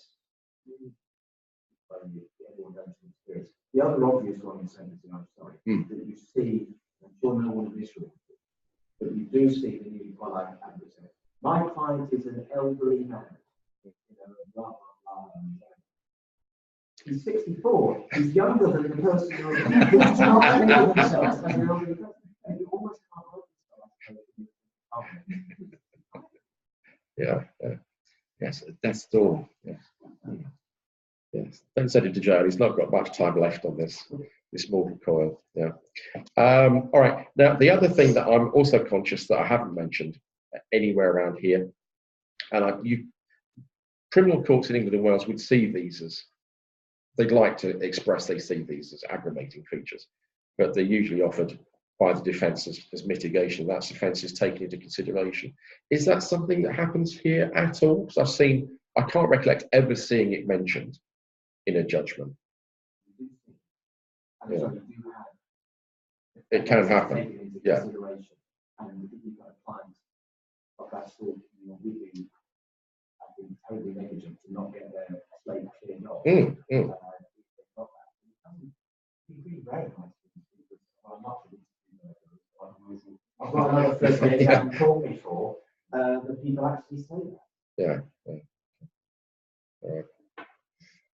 everyone knows the experience. The other obvious one in sentencing, I'm sorry, that you see, I'm sure no one in this room, but you do see the newly qualified advocate. My client is an elderly man. Blah, blah, blah. He's 64. He's younger than the person who's not treating themselves as an elderly person. And you almost can't help yourself. Yes, at death's door. Yes. Don't send him to jail. He's not got much time left on this mortal coil. All right. Now, the other thing that I'm also conscious that I haven't mentioned anywhere around here, and criminal courts in England and Wales would see these as, they'd like to express they see these as aggravating features, but they're usually offered by the defence as mitigation. That offence is taken into consideration. Is that something that happens here at all? Because I can't recollect ever seeing it mentioned in a judgment. And so you do have It can happen. Yeah. And if you've got a client of that sort, you're really, I think, totally negligent to not get their slate cleared off. It's really very nice. I've got another first case I haven't called before, that people actually say that.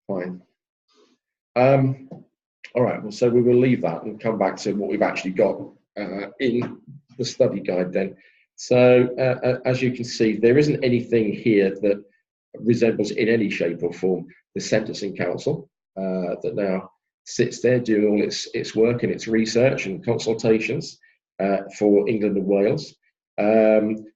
Fine. All right, well, so we will leave that and come back to what we've actually got in the study guide then. So as you can see, there isn't anything here that resembles in any shape or form the Sentencing Council that now sits there doing all its work and its research and consultations for England and Wales.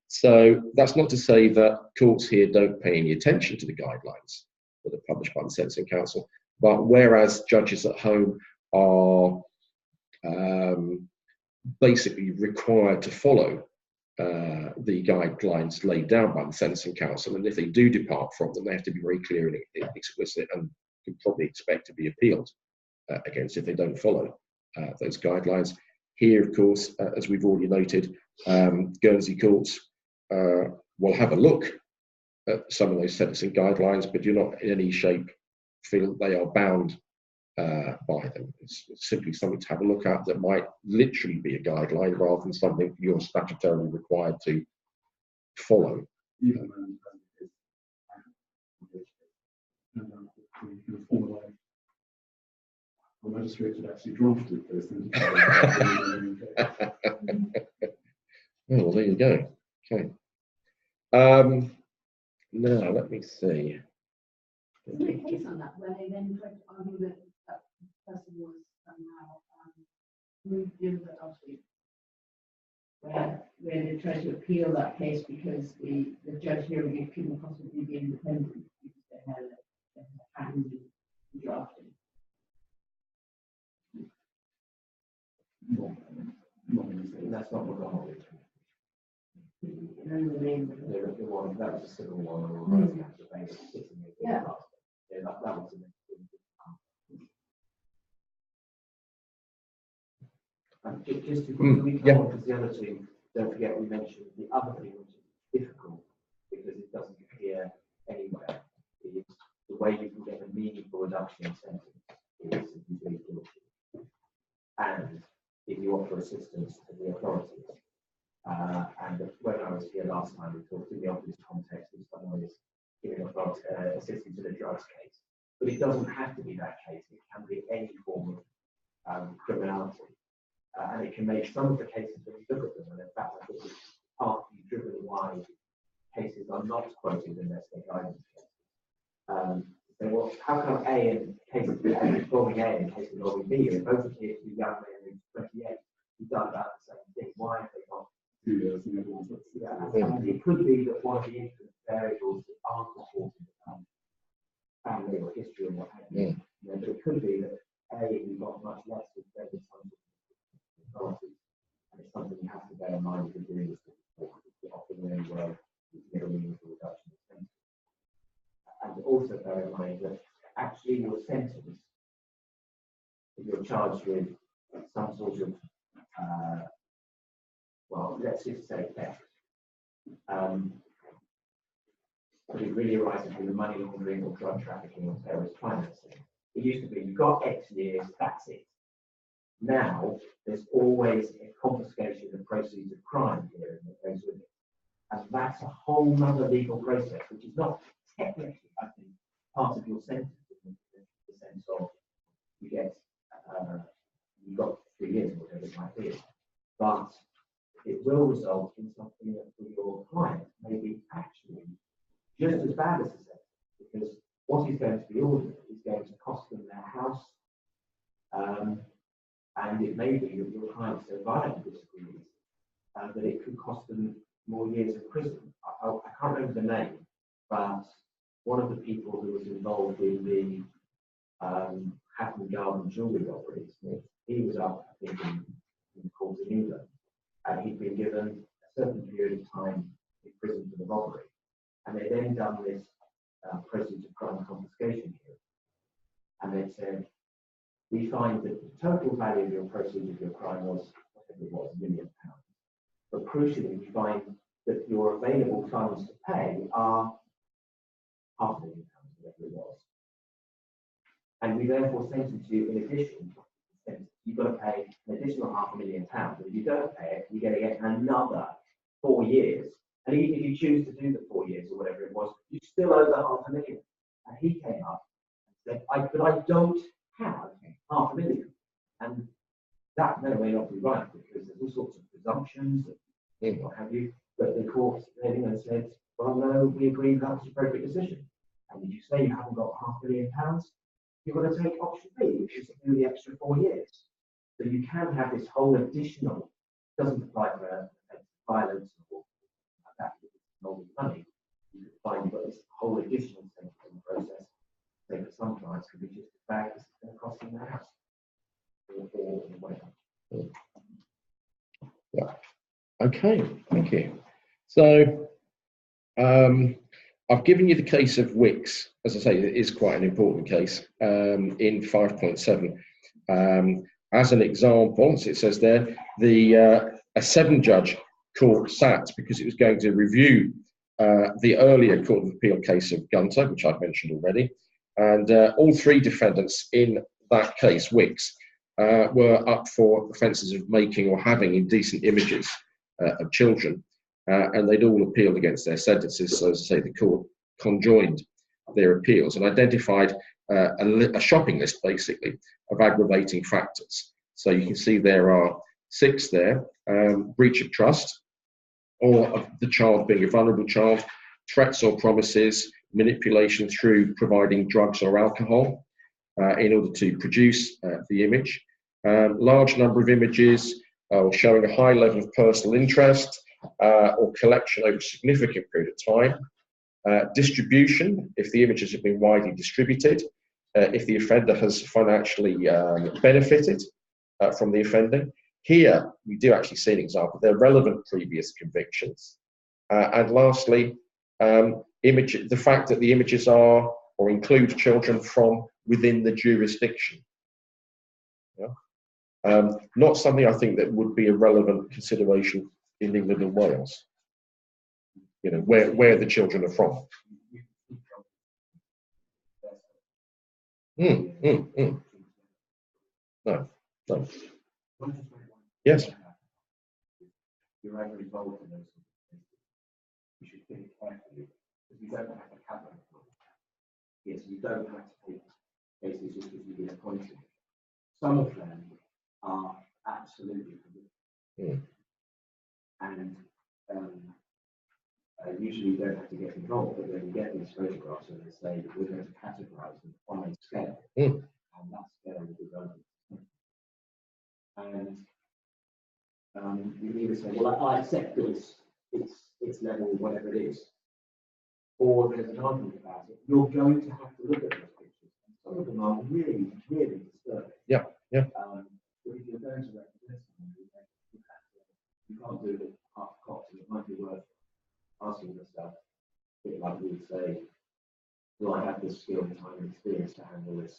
So that's not to say that courts here don't pay any attention to the guidelines that are published by the Sentencing Council, but whereas judges at home are basically required to follow the guidelines laid down by the Sentencing Council, and if they do depart from them, they have to be very clear and explicit and can probably expect to be appealed against if they don't follow those guidelines. Here, of course, as we've already noted, Guernsey courts will have a look at some of those sentencing guidelines, but do not in any shape feel they are bound by them. It's simply something to have a look at that might literally be a guideline rather than something you're statutorily required to follow. Even the magistrate had actually drafted those things. Well, there you go. Okay. Now, let me see. Isn't there a case on that where they then tried to argue that that person was somehow moved in the lawsuit? Where they tried to appeal that case because the judge hearing it couldn't possibly be independent because they had a hand in drafting. That's not what the whole is. The one that was a civil one, or Yeah. That was and just to quickly come on to the other two, don't forget we mentioned the other thing which is difficult because it doesn't appear anywhere. Is the way you can get a meaningful reduction in sentence is if you plead guilty. And if you offer assistance to the authorities. And when I was here last time, we talked in the obvious context if someone is giving assisting to the drugs case. But it doesn't have to be that case. It can be any form of criminality. And it can make some of the cases when you look at them, and in fact, I think it's partly driven why cases are not quoted in their state guidance cases. So, well, how come A in cases involving A and cases involving B, and both appear to be young men who's 28, who've done about the same thing? Why have they not? 2 years and everyone's And it could be that one of the influence variables that aren't reported about family or history and what have you. You know, but it could be that A, we've got much less with some authorities, and it's something you have to bear in mind if you're doing this report. You're often the only way you can get a meaningful reduction in sentence. And also bear in mind that actually your sentence, if you're charged with some sort of well, let's just say theft. But it really arises from the money laundering or drug trafficking or terrorist financing. It used to be, you've got X years, that's it. Now, there's always a confiscation of proceeds of crime here that goes with it. And that's a whole other legal process, which is not technically, I think, part of your sentence in the sense of you get, you've got 3 years or whatever it might be. But it will result in something that for your client may be actually just as bad as the sentence, because what is going to be ordered is going to cost them their house, and it may be that your client so violently disagrees that it could cost them more years in prison. I can't remember the name, but one of the people who was involved in the Hatton Garden jewellery robberies, he was up, I think, in the court in England, and he'd been given a certain period of time in prison for the robbery. And they then done this proceeds of crime confiscation hearing. And they said, we find that the total value of your proceeds of your crime was, whatever it was, £1 million. But crucially, we find that your available funds to pay are £500,000, whatever it was. And we therefore sentence you in addition, you've got to pay an additional £500,000. And if you don't pay it, you're going to get another 4 years. And even if you choose to do the 4 years or whatever it was, you still owe the £500,000. And he came up and said, but I don't have £500,000. And that may not be right, because there's all sorts of presumptions and what have you. But the court came in and said, well, no, we agree that was the appropriate decision. And if you say you haven't got £500,000, you've got to take option B, which is to do the extra 4 years. So you can have this whole additional, doesn't apply for violence or like that, if it's involving money. You could find you've got this whole additional sentencing process. So for some clients, could be just as bad as it's going to cost them their house. Or whatever. Yeah. Okay, thank you. So I've given you the case of Wicks. As I say, it is quite an important case in 5.7. As an example, as it says there, a 7-judge court sat because it was going to review the earlier Court of Appeal case of Gunter, which I've mentioned already, and all 3 defendants in that case, Wicks, were up for offences of making or having indecent images of children, and they'd all appealed against their sentences. So, as I say, the court conjoined their appeals and identified a shopping list, basically, of aggravating factors. So you can see there are 6 there: breach of trust, or of the child being a vulnerable child, threats or promises, manipulation through providing drugs or alcohol in order to produce the image, large number of images or showing a high level of personal interest or collection over a significant period of time, distribution, if the images have been widely distributed, if the offender has financially benefited from the offending. Here, we do actually see an example. They're relevant previous convictions. And lastly, the fact that the images are or include children from within the jurisdiction. Yeah? Not something I think that would be a relevant consideration in England and Wales. You know, where the children are from. No. Yes. You're only involved in those. you should think carefully, because you don't have to have that. Yes, you don't have to take cases just because you've been appointed. Some of them are absolutely forbidden. And usually you don't have to get involved, but then you get these photographs and they say that we're going to categorize them on a scale, and that scale will be relevant. And you either say, well, I accept that it's level, whatever it is, or there's an argument about it. You're going to have to look at those pictures. And some of them are really, really disturbing. Yeah, yeah. But if you're going to represent someone, you can't do it half cost, and it might be worth asking yourself, a bit like we would say, do I have the skill, time, and experience to handle this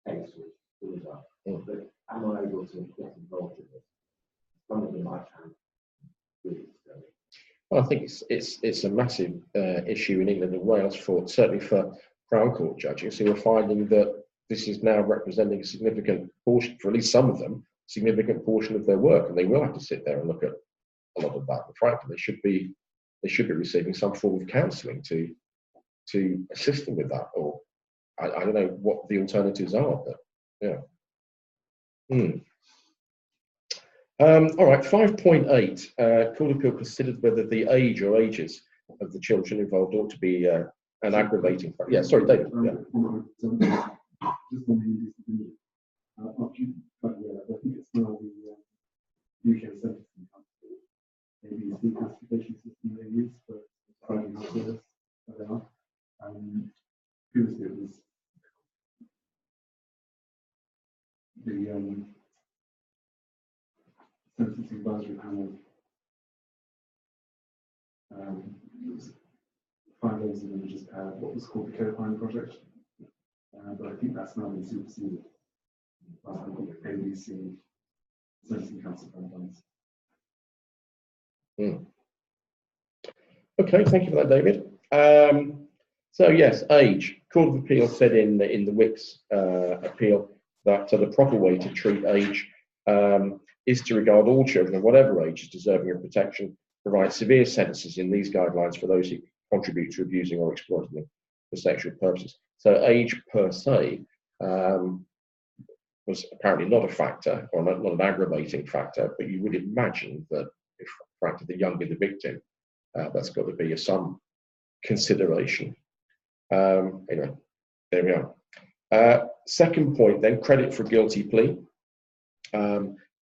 case with Suliza? But am I able to get involved in this? Some of them I found really disturbing. Well, I think it's a massive issue in England and Wales, certainly for Crown Court judges, who are finding that this is now representing a significant portion, for at least some of them, significant portion of their work, and they will have to sit there and look at a lot of that. And frankly, they should be receiving some form of counselling to assist them with that, or I don't know what the alternatives are, but yeah. All right, 5.8. Court of Appeal considered whether the age or ages of the children involved ought to be an aggravating factor. Yeah, sorry, David. Yeah. Just on the disability, I think it's now the UK Sentencing Council, ABC classification system they use for deciding how serious they are. Previously it was the Sentencing Advisory Panel. It was 5 days of images had what was called the Codifying Project, but I think that's now been superseded by the ABC Sentencing Council guidelines. Okay, thank you for that, David. So yes, age. Court of Appeal said in the Wicks appeal that the proper way to treat age is to regard all children of whatever age as deserving of protection, provide severe sentences in these guidelines for those who contribute to abusing or exploiting them for sexual purposes. So age per se was apparently not a factor, or not an aggravating factor, but you would imagine that if, frankly, the younger the victim, that's got to be of some consideration. Anyway, there we are. Second point then, credit for guilty plea.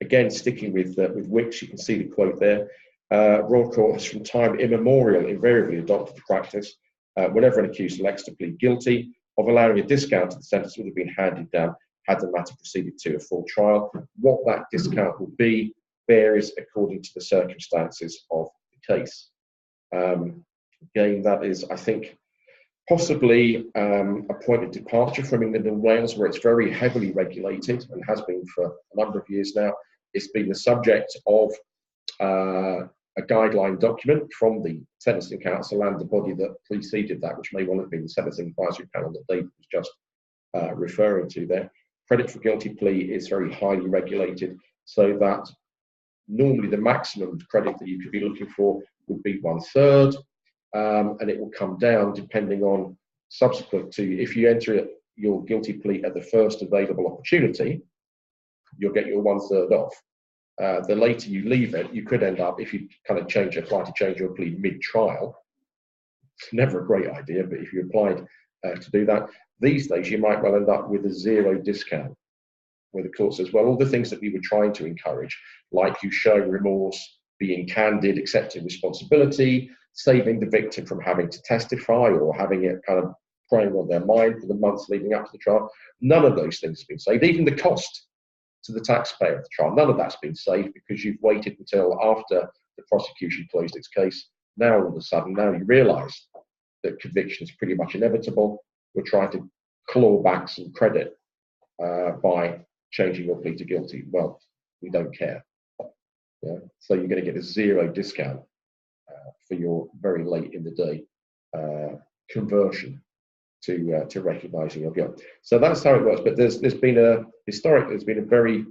Again, sticking with Wicks, you can see the quote there. Royal Court has from time immemorial invariably adopted the practice, whenever an accused elects to plead guilty, of allowing a discount to the sentence would have been handed down had the matter proceeded to a full trial. What that discount will be varies according to the circumstances of the case. Again, that is, I think, possibly a point of departure from England and Wales, where it's very heavily regulated and has been for a number of years now. It's been the subject of a guideline document from the Sentencing Council and the body that preceded that, which may well have been the Sentencing Advisory Panel that David was just referring to there. Credit for guilty plea is very highly regulated, so that normally the maximum credit that you could be looking for would be 1/3, and it will come down depending on subsequent to, if you enter your guilty plea at the first available opportunity, you'll get your 1/3 off. The later you leave it, you could end up, if you kind of apply to change your plea mid-trial, it's never a great idea, but if you applied to do that, these days you might well end up with a 0 discount, where the court says, well, all the things that we were trying to encourage, like you showing remorse, being candid, accepting responsibility, saving the victim from having to testify or having it kind of preying on their mind for the months leading up to the trial, none of those things have been saved. Even the cost to the taxpayer of the trial, none of that's been saved because you've waited until after the prosecution closed its case. Now all of a sudden, now you realise that conviction is pretty much inevitable. We're trying to claw back some credit by changing your plea to guilty. Well, we don't care. Yeah? So you're going to get a 0 discount for your very late in the day conversion to recognising your guilt. So that's how it works. But there's been a very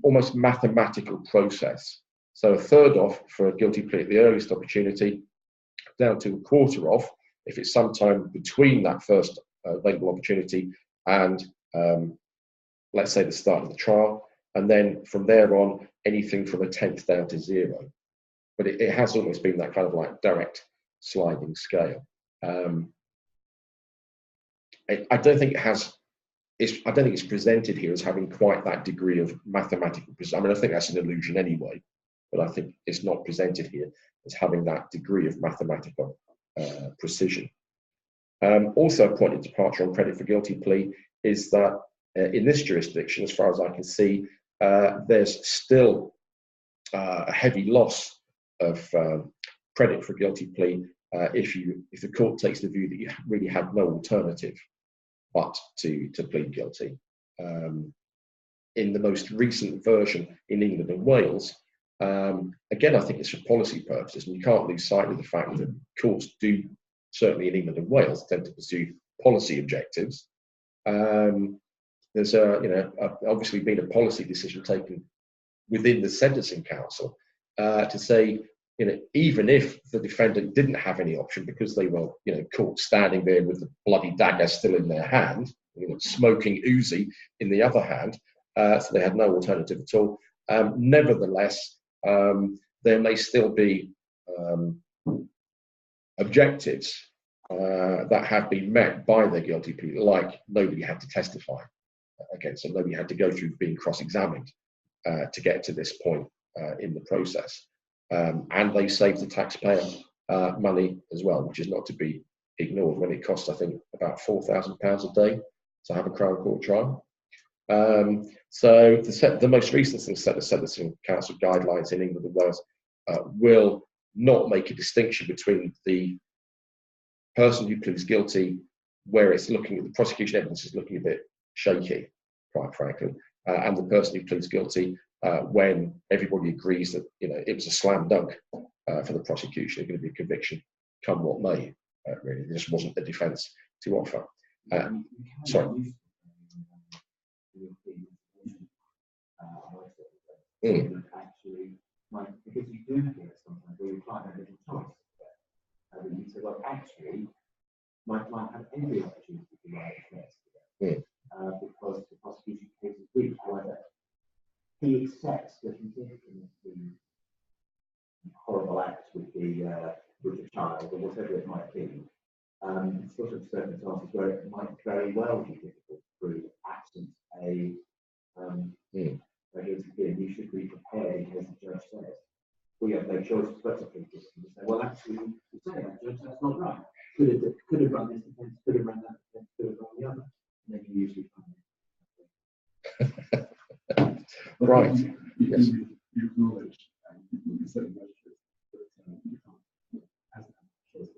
almost mathematical process. So 1/3 off for a guilty plea at the earliest opportunity, down to a quarter of, if it's sometime between that first available opportunity and let's say the start of the trial, and then from there on, anything from a tenth down to 0. But it has almost been that kind of like direct sliding scale. I don't think it has. I don't think it's presented here as having quite that degree of mathematical precision. I mean, I think that's an illusion anyway, but I think it's not presented here as having that degree of mathematical precision. Also, a point of departure on credit for guilty plea is that in this jurisdiction, as far as I can see, there's still a heavy loss of credit for guilty plea if the court takes the view that you really had no alternative but to plead guilty. In the most recent version in England and Wales, again, I think it's for policy purposes, and you can't lose sight of the fact that courts do, certainly in England and Wales, tend to pursue policy objectives. There's obviously been a policy decision taken within the Sentencing Council to say, even if the defendant didn't have any option because they were, caught standing there with the bloody dagger still in their hand, smoking Uzi in the other hand, so they had no alternative at all. Nevertheless, there may still be objectives that have been met by the guilty plea, like nobody had to testify against them, nobody had to go through being cross-examined to get to this point in the process. And they save the taxpayer money as well, which is not to be ignored when it costs, I think, about £4,000 a day to have a Crown Court trial. So the most recent set of Sentencing Council guidelines in England and Wales will not make a distinction between the person who pleads guilty, where it's looking at the prosecution evidence is looking a bit shaky, quite frankly, and the person who pleads guilty when everybody agrees that it was a slam dunk for the prosecution, going to be a conviction, come what may. Really, there just wasn't a defence to offer. Sorry. Actually, because you do hear sometimes where your client had a little choice. And you say, well, actually, my client had every opportunity to write a defence because the prosecution case is weak. However, he accepts that he did the horrible act with the child or whatever it might be. Sort of circumstances where it might very well be difficult to prove absent a guilty plea, and you should be prepared in case the judge says, well, you have no choice but to plead guilty. You say, well, actually, you say that, judge, that's not right. Could have run this defence, could have run that defence, could have run the other. And then you usually find it. Right. Yes. You acknowledge, you said in those cases that you can't, as a choice,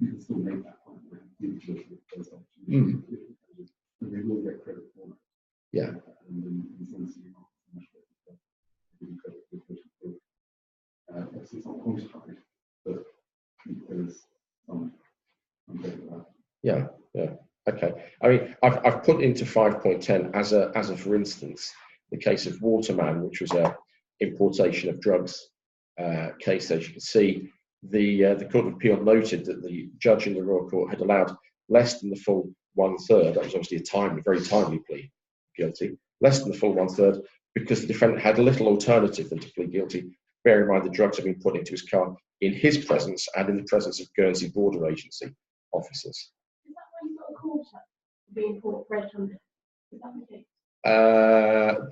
you can still make that point when you choose those opportunities. And they will get credit for it. Yeah. And then in some sense, you can't credit for it. Obviously, it's not quantified, but there is some credit for that. Yeah. Okay. I mean, I've put into 5.10 as a for instance the case of Waterman, which was a importation of drugs case. As you can see, the Court of Appeal noted that the judge in the Royal Court had allowed less than the full 1/3. That was obviously a very timely plea guilty. Less than the full 1/3 because the defendant had little alternative than to plead guilty. Bear in mind the drugs had been put into his car in his presence and in the presence of Guernsey Border Agency officers. Is that why you got a quarter being caught red handed? Is that the case?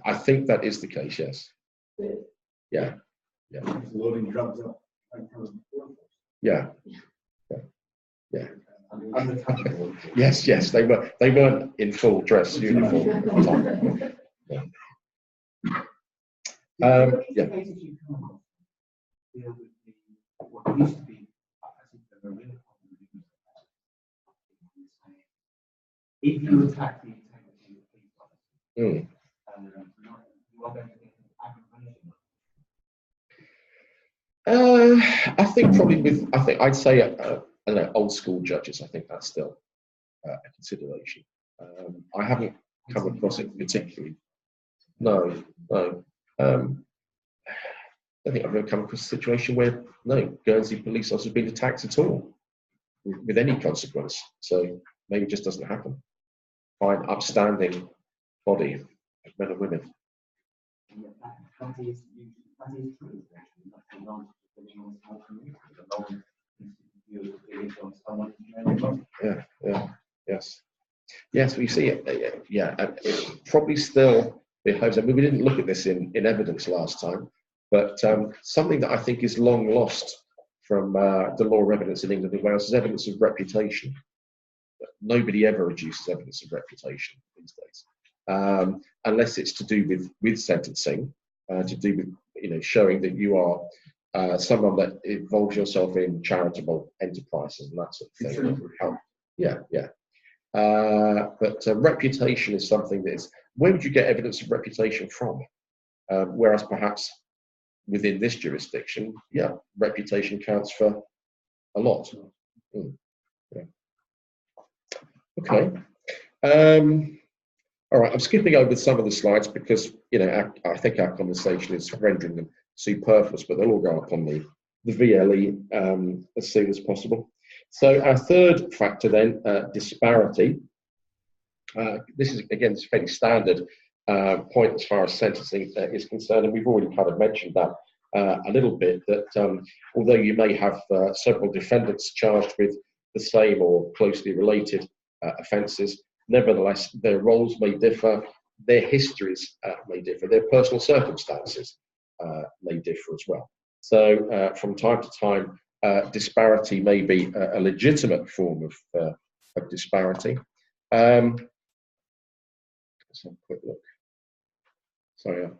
I think that is the case, yes. Good. Yeah. Loading drugs up. Yeah. Yes, they weren't in full dress uniform at the time. Yeah. What used to be, if you attack the integrity of the police officer, you are going to get an aggravation. I'd say I don't know, old school judges. I think that's still a consideration. I haven't come across it particularly. No. I don't think I've ever come across a situation where no Guernsey police officer has been attacked at all with any consequence. So maybe it just doesn't happen. Fine, upstanding body of men and women. That is true. Actually, that's the advantage of living in a small community. The long view of village on someone who Yes, we see it. It probably still behaves. I mean, we didn't look at this in evidence last time, but something that I think is long lost from the law of evidence in England and Wales is evidence of reputation. Nobody ever reduces evidence of reputation these days, unless it's to do with sentencing, to do with showing that you are someone that involves yourself in charitable enterprises and that sort of thing. That would help. Yeah. But reputation is something that is. Where would you get evidence of reputation from? Whereas perhaps within this jurisdiction, reputation counts for a lot. Yeah. Okay. All right. I'm skipping over some of the slides because I think our conversation is rendering them superfluous, but they'll all go up on the VLE as soon as possible. So our third factor then, disparity. This is again a fairly standard point as far as sentencing is concerned, and we've already kind of mentioned that a little bit. That although you may have several defendants charged with the same or closely related offences, nevertheless their roles may differ, their histories may differ, their personal circumstances may differ as well. So from time to time, disparity may be a legitimate form of disparity. Let's have a quick look. Sorry,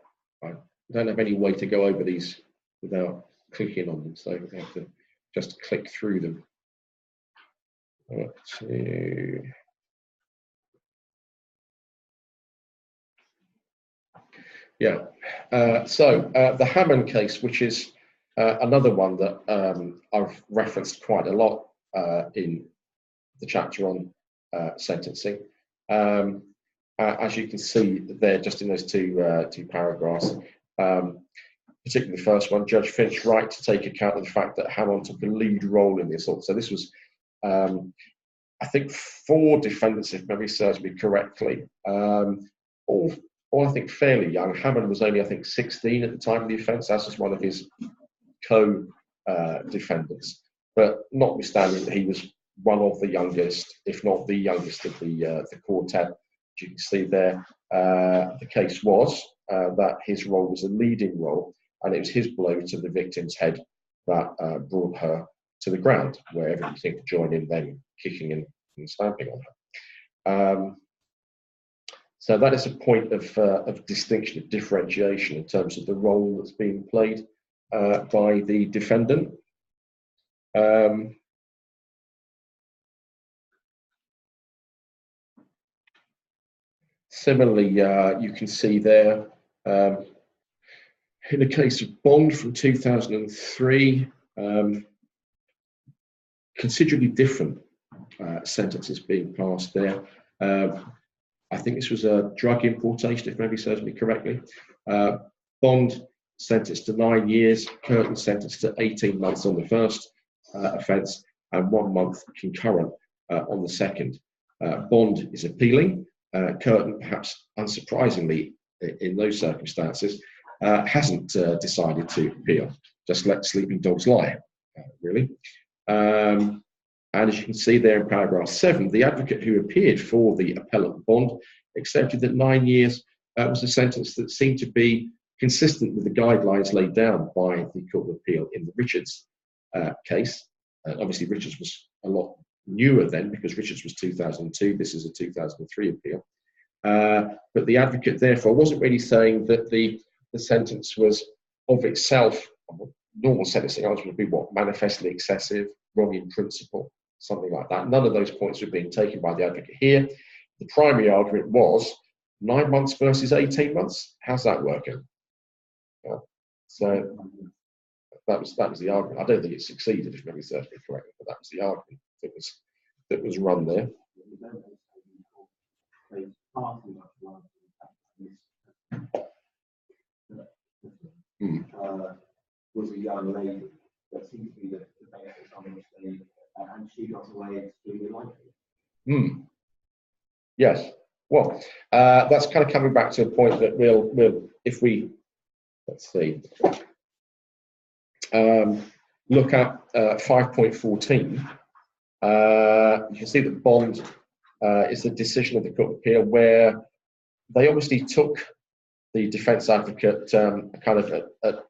I don't have any way to go over these without clicking on them, so I have to just click through them. So the Hammond case, which is another one that I've referenced quite a lot in the chapter on sentencing. As you can see there, just in those two paragraphs, particularly the first one, Judge Finch right to take account of the fact that Hammond took a lead role in the assault. So this was, I think, 4 defendants, if memory serves me correctly, all I think fairly young. Hammond was only, I think, 16 at the time of the offence, as was one of his co-defendants. But notwithstanding that he was one of the youngest, if not the youngest of the quartet, as you can see there, the case was that his role was a leading role, and it was his blow to the victim's head that brought her to the ground, where everybody seemed to join in then kicking and stamping on her. So that is a point of distinction, of differentiation in terms of the role that's being played by the defendant. Similarly, you can see there, in the case of Bond from 2003, considerably different sentences being passed there. I think this was a drug importation, if memory serves me correctly. Bond sentenced to 9 years, Curtin sentenced to 18 months on the first offence and 1 month concurrent on the second. Bond is appealing. Curtin, perhaps unsurprisingly in those circumstances, hasn't decided to appeal, just let sleeping dogs lie, really. And as you can see there in paragraph 7, the advocate who appeared for the appellant Bond accepted that 9 years was a sentence that seemed to be consistent with the guidelines laid down by the Court of Appeal in the Richards case. Obviously, Richards was a lot newer then, because Richards was 2002, this is a 2003 appeal. But the advocate therefore wasn't really saying that the sentence was of itself, normal sentencing answer would be what, manifestly excessive, wrong in principle, something like that. None of those points were being taken by the advocate here. The primary argument was 9 months versus 18 months. How's that working? So that was the argument. I don't think it succeeded, if memory serves me correctly, but that was the argument that was run there. was a young lady. That seems to be the basis on which they, and she got away extremely lightly. Hmm. Yes. Well, that's kind of coming back to a point that we'll if we, let's see, look at 5.14, you can see that bond is the decision of the Court of Appeal where they obviously took the defence advocate kind of at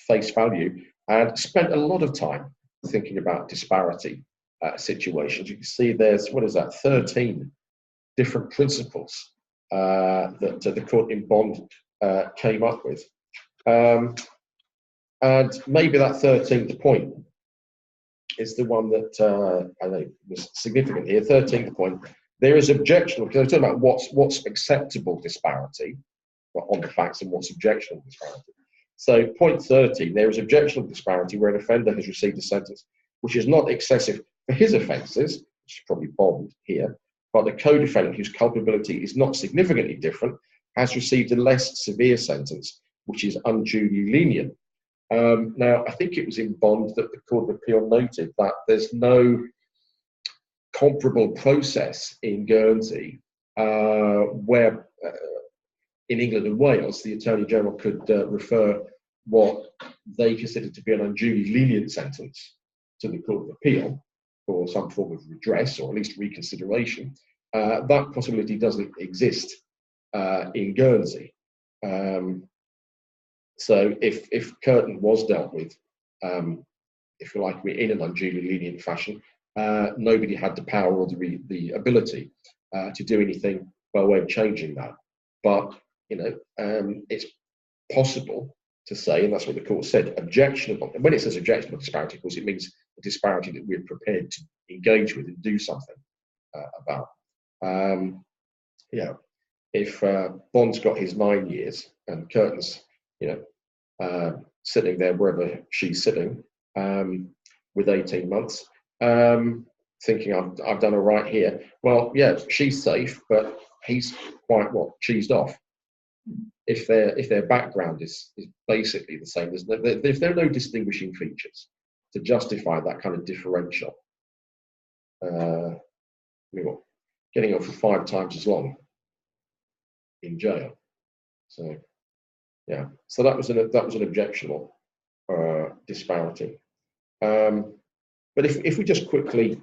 face value and spent a lot of time thinking about disparity situations. You can see there's, what is that, 13 different principles that the court in bond came up with. And maybe that 13th point is the one that I think was significant here. 13th point, there is objectionable, because I'm talking about what's acceptable disparity on the facts and what's objectionable disparity. So point 13, there is objectionable disparity where an offender has received a sentence which is not excessive for his offences, which is probably bond here, but the co-defendant whose culpability is not significantly different has received a less severe sentence, which is unduly lenient. Now, I think it was in bond that the Court of Appeal noted that there's no comparable process in Guernsey where in England and Wales, the Attorney General could refer what they considered to be an unduly lenient sentence to the Court of Appeal for some form of redress or at least reconsideration. That possibility doesn't exist in Guernsey. So if Curtin was dealt with, if you like, in an unduly lenient fashion, nobody had the power or the ability to do anything by way of changing that. But it's possible to say, and that's what the court said, objectionable. And when it says objectionable disparity, of course, it means a disparity that we're prepared to engage with and do something about. If Bond's got his 9 years and Curtin's, sitting there wherever she's sitting with 18 months, thinking I've done all right here. Well, yeah, she's safe, but he's quite cheesed off. If their background is basically the same, if there are no distinguishing features to justify that kind of differential, getting off for 5 times as long in jail. So yeah, so that was an objectionable disparity. But if we just quickly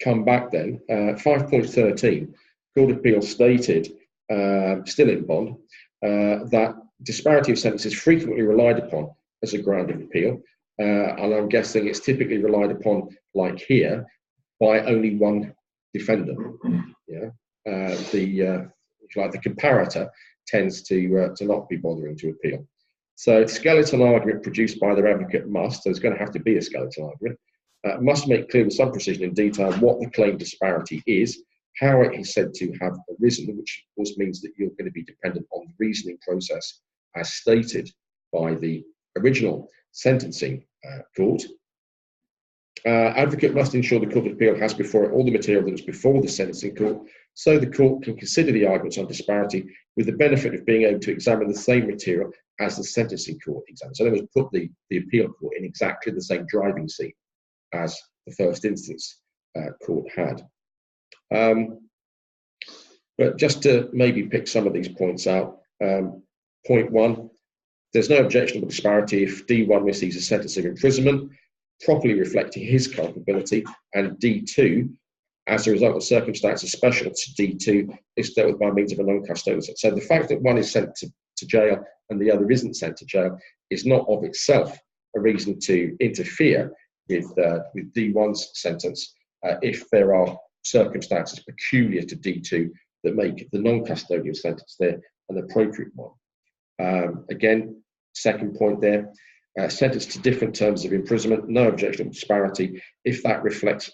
come back then, 5.13, Court of Appeal stated, still in bond, that disparity of sentences frequently relied upon as a ground of appeal, and I'm guessing it's typically relied upon, like here, by only one defendant. Yeah, the comparator tends to not be bothering to appeal. So, skeleton argument produced by their advocate must, so it's going to have to be a skeleton argument, must make clear with some precision and detail what the claimed disparity is, how it is said to have arisen, which of course means that you're going to be dependent on the reasoning process as stated by the original sentencing court. Advocate must ensure the Court of Appeal has before it all the material that was before the sentencing court, so the court can consider the arguments on disparity with the benefit of being able to examine the same material as the sentencing court examines. So, in other words, put the appeal court in exactly the same driving seat as the first instance court had. But just to maybe pick some of these points out, point 1, there's no objectionable disparity if D1 receives a sentence of imprisonment properly reflecting his culpability, and D2, as a result of circumstances special to D2, is dealt with by means of a non-custodial. So the fact that one is sent to jail and the other isn't sent to jail is not of itself a reason to interfere with D1's sentence if there are circumstances peculiar to D2 that make the non-custodial sentence there an appropriate one. Again, second point there, sentence to different terms of imprisonment, no objectionable disparity if that reflects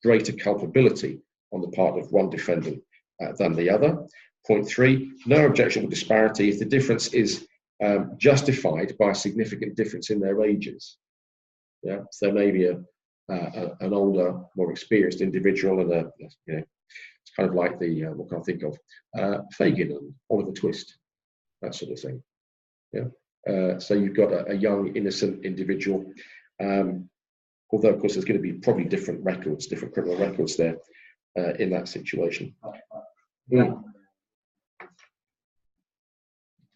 greater culpability on the part of one defendant than the other. Point 3, no objectionable disparity if the difference is justified by a significant difference in their ages. Yeah, so maybe an older, more experienced individual, and it's kind of like the what can I think of, Fagin and Oliver Twist, that sort of thing. Yeah, So you've got a young, innocent individual. Although, of course, there's going to be probably different records, different criminal records there in that situation. Mm.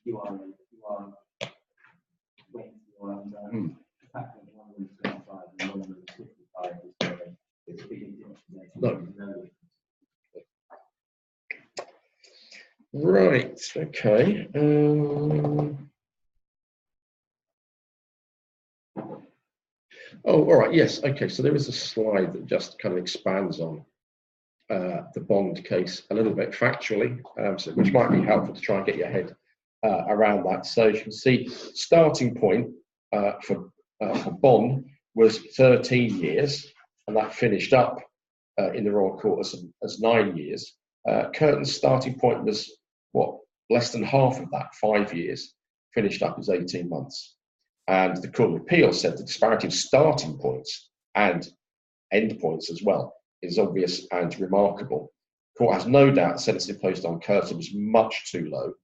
You are waiting for the fact that one of them is 25 and one of them is 55 is a big difference. No. Right, okay. Oh, all right, yes, okay, so there is a slide that just kind of expands on the Bond case a little bit factually, which might be helpful to try and get your head around that. So you can see starting point for Bond was 13 years, and that finished up in the Royal Court as 9 years. Curtin's starting point was, what, less than half of that, 5 years, finished up as 18 months. And the Court of Appeal said the disparity of starting points and end points as well is obvious and remarkable. The Court has no doubt the sentence imposed on Curtin was much too low.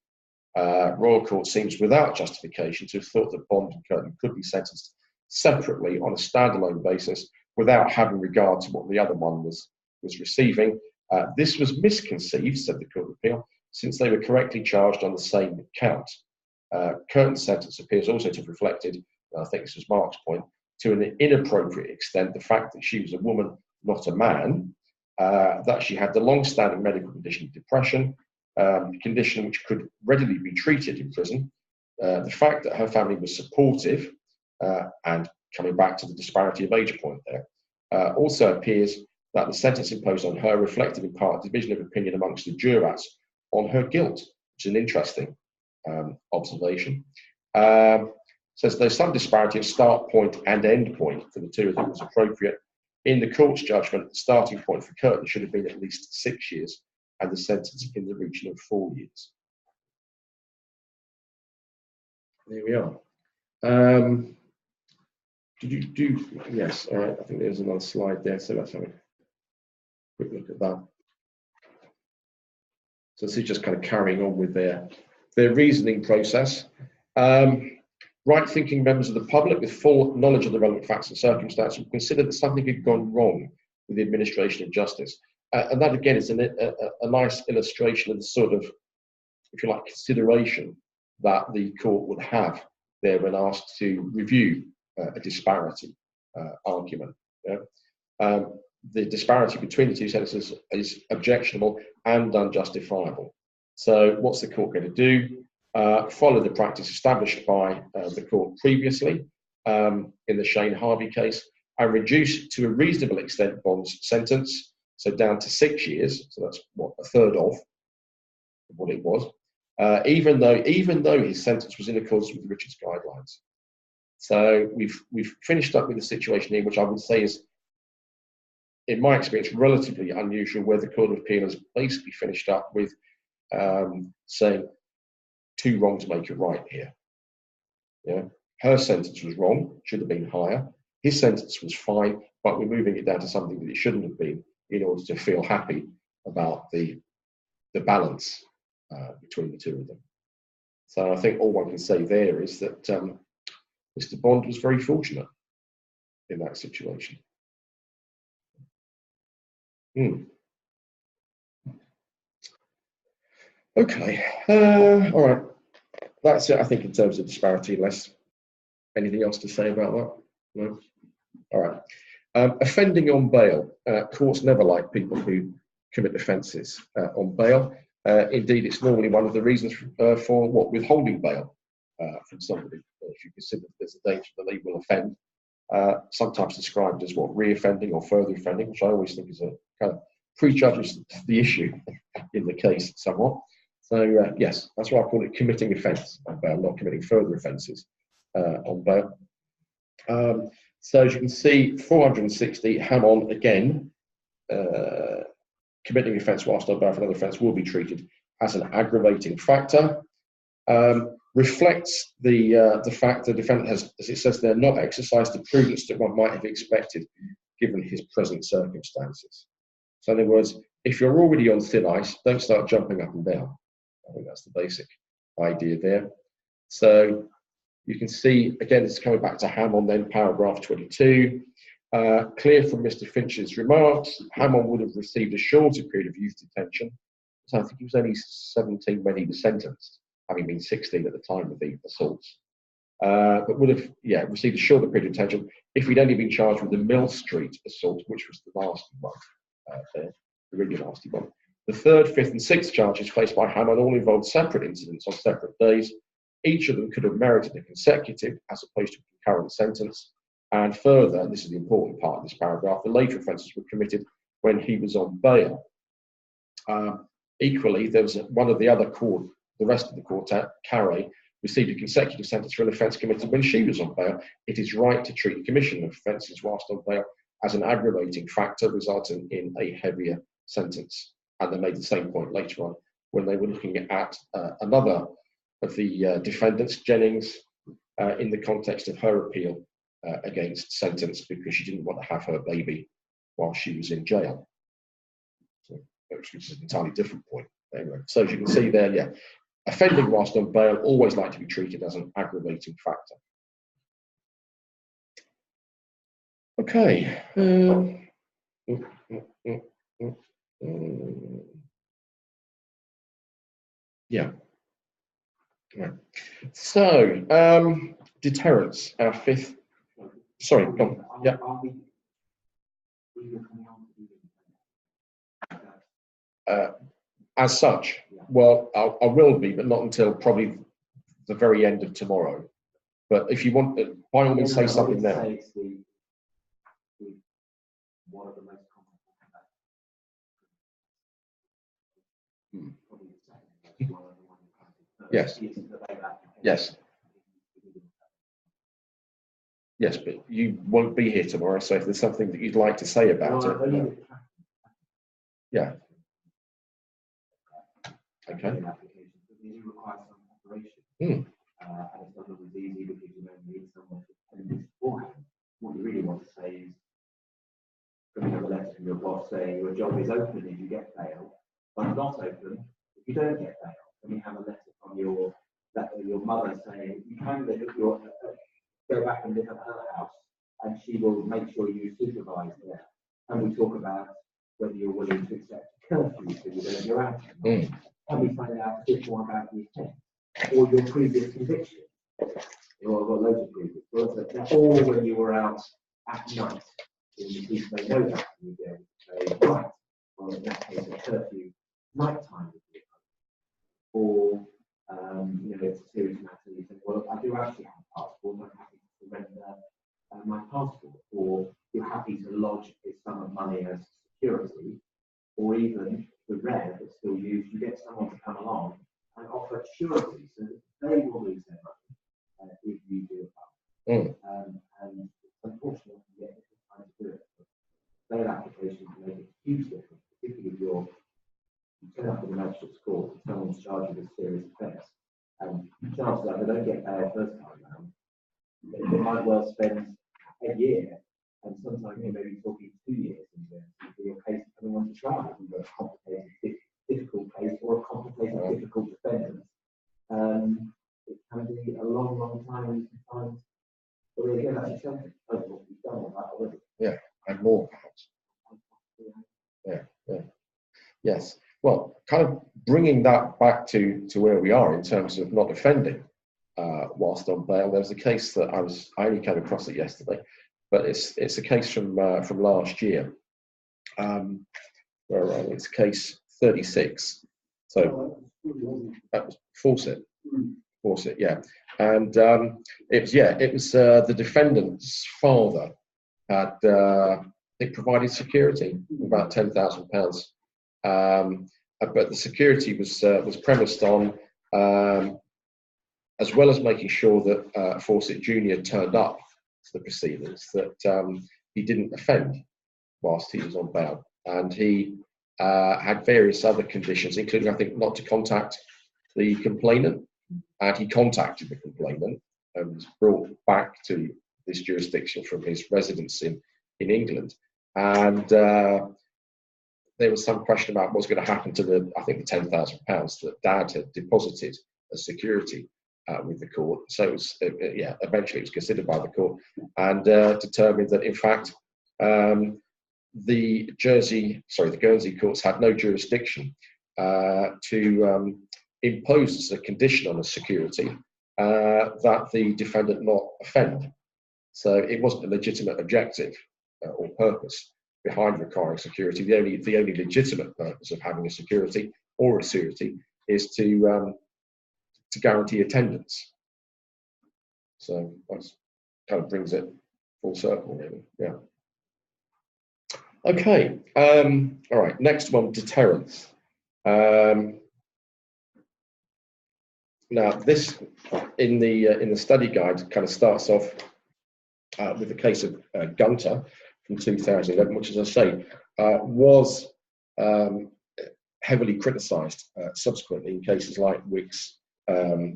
Royal Court seems without justification to have thought that Bond and Curtin could be sentenced separately on a standalone basis without having regard to what the other one was receiving. This was misconceived, said the Court of Appeal, since they were correctly charged on the same count. Curtin's sentence appears also to have reflected, I think this was Mark's point, to an inappropriate extent the fact that she was a woman, not a man, that she had the long-standing medical condition of depression, a condition which could readily be treated in prison, the fact that her family was supportive, and coming back to the disparity of age point there, also appears that the sentence imposed on her reflected in part division of opinion amongst the jurors on her guilt, which is an interesting observation. Says there's some disparity of start point and end point for the two of them was appropriate. In the court's judgment, the starting point for Curtin should have been at least 6 years and the sentence in the region of 4 years. There we are. Did you do, yes, all right, I think there's another slide there, so let's have a quick look at that. So this is just kind of carrying on with their reasoning process. Right-thinking members of the public with full knowledge of the relevant facts and circumstances would consider that something had gone wrong with the administration of justice. And that, again, is a nice illustration of the sort of, if you like, consideration that the court would have there when asked to review a disparity argument. Yeah? The disparity between the two sentences is objectionable and unjustifiable. So what's the court going to do? Follow the practice established by the court previously in the Shane Harvey case and reduce to a reasonable extent Bond's sentence, so down to 6 years, so that's what, a third of what it was, even though his sentence was in accordance with Richard's guidelines. So we've finished up with a situation here, which I would say is, in my experience, relatively unusual, where the Court of Appeal has basically finished up with saying two wrongs make it right here. Yeah, her sentence was wrong, should have been higher. His sentence was fine, but we're moving it down to something that it shouldn't have been in order to feel happy about the balance between the two of them. So I think all one can say there is that Mr. Bond was very fortunate in that situation. Okay, all right. That's it, I think, in terms of disparity. Unless anything else to say about that? No? All right. Offending on bail. Courts never like people who commit offences on bail. Indeed, it's normally one of the reasons for withholding bail from somebody. If you consider there's a danger that they will offend, sometimes described as reoffending or further offending, which I always think is a kind of prejudges the issue in the case somewhat. So yes, that's why I call it committing offence on bail, not committing further offences on bail. So as you can see, 460, Hammond again, committing offence whilst on bail for another offence will be treated as an aggravating factor. Reflects the fact the defendant has, as it says there, not exercised the prudence that one might have expected given his present circumstances. So in other words, if you're already on thin ice, don't start jumping up and down. I think that's the basic idea there. So You can see, again, it's coming back to Hammond then, paragraph 22. Clear from Mr. Finch's remarks, Hammond would have received a shorter period of youth detention. So I think he was only 17 when he was sentenced, having been 16 at the time of the assaults. But would have, received a shorter period of detention if he'd only been charged with the Mill Street assault, which was the nasty one, the really nasty one. The third, fifth, and sixth charges faced by Hammond all involved separate incidents on separate days. Each of them could have merited a consecutive as opposed to a concurrent sentence. And further, and this is the important part of this paragraph, the later offences were committed when he was on bail. Equally, there was one of the other the rest of the quartet, Carrie, received a consecutive sentence for an offence committed when she was on bail. It is right to treat the commission of offences whilst on bail as an aggravating factor, resulting in a heavier sentence. And they made the same point later on when they were looking at another of the defendants, Jennings, in the context of her appeal against sentence because she didn't want to have her baby while she was in jail. So, which is an entirely different point. Anyway, so as you can see there, offending whilst on bail always like to be treated as an aggravating factor. Okay. Right. So, deterrence, our fifth. Sorry, go on. Yeah. As such, well, I will be, but not until probably the very end of tomorrow. But if you want, by all means, say something now. One of the most Yes. Yes. Yes, but you won't be here tomorrow, so if there's something that you'd like to say about it. Yeah. Okay. And it's not always easy because you don't need someone to attend this beforehand. What you really want to say is, you have a letter from your boss saying your job is open if you get bail, but not open if you don't get bail. And you have a letter from your mother saying you can go back and live at her house, and she will make sure you supervise there. And we talk about whether you're willing to accept curfew so you don't go out. And we find out a bit more about the offence or your previous conviction. Or I've got loads of previous. Or when you were out at night. In the police may know that, and you'd be able to say, right, well, in that case, a curfew, nighttime would be appropriate. Or, it's a serious matter, you say, well, I do actually have a passport, I'm happy to surrender my passport. Or you're happy to lodge a sum of money as security, or even the rare but still used, you get someone to come along and offer surety so that they will lose their money if you do it. And unfortunately, you get to do it. Bail application can make a huge difference, particularly if you turn up in the magistrate's court and someone's charged with a serious offence. And chances are they don't get bail first time round. They might well spend a year, and sometimes you may be talking 2 years in there for your case coming on to trial. You've got a complicated, difficult case or a complicated, difficult defendant. It can be a long, long time sometimes. But again, that's something what we've done on that already. Yeah, and more perhaps. Yeah. Yes. Well, kind of bringing that back to where we are in terms of not offending whilst on bail. There was a case that I only came across it yesterday, but it's a case from last year. Where it's case 36. So that was Fawcett, yeah. And it was the defendant's father had provided security, about £10,000. But the security was premised on, as well as making sure that Fawcett Jr. turned up to the proceedings, that he didn't offend whilst he was on bail. And he had various other conditions, including, I think, not to contact the complainant. And he contacted the complainant and was brought back to this jurisdiction from his residence in England. And there was some question about what was going to happen to the £10,000 that Dad had deposited as security. with the court. So it was, yeah, eventually it was considered by the court and determined that in fact the Guernsey courts had no jurisdiction to impose as a condition on the security that the defendant not offend. So it wasn't a legitimate objective or purpose behind requiring security. The only legitimate purpose of having a security or a surety is to guarantee attendance. So that kind of brings it full circle, really. Yeah. Okay. All right. Next one, deterrence. Now, this in the study guide kind of starts off with the case of Gunter from 2011, which, as I say, was heavily criticised subsequently in cases like Wicks, not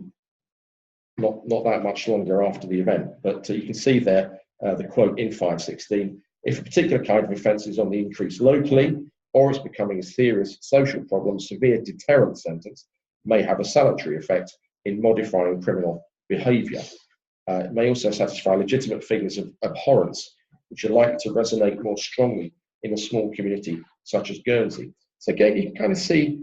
that much longer after the event. But you can see there the quote in 516: if a particular kind of offence is on the increase locally, or is becoming a serious social problem, severe deterrent sentence may have a salutary effect in modifying criminal behaviour. It may also satisfy legitimate feelings of abhorrence, which are likely to resonate more strongly in a small community such as Guernsey. So again, you can kind of see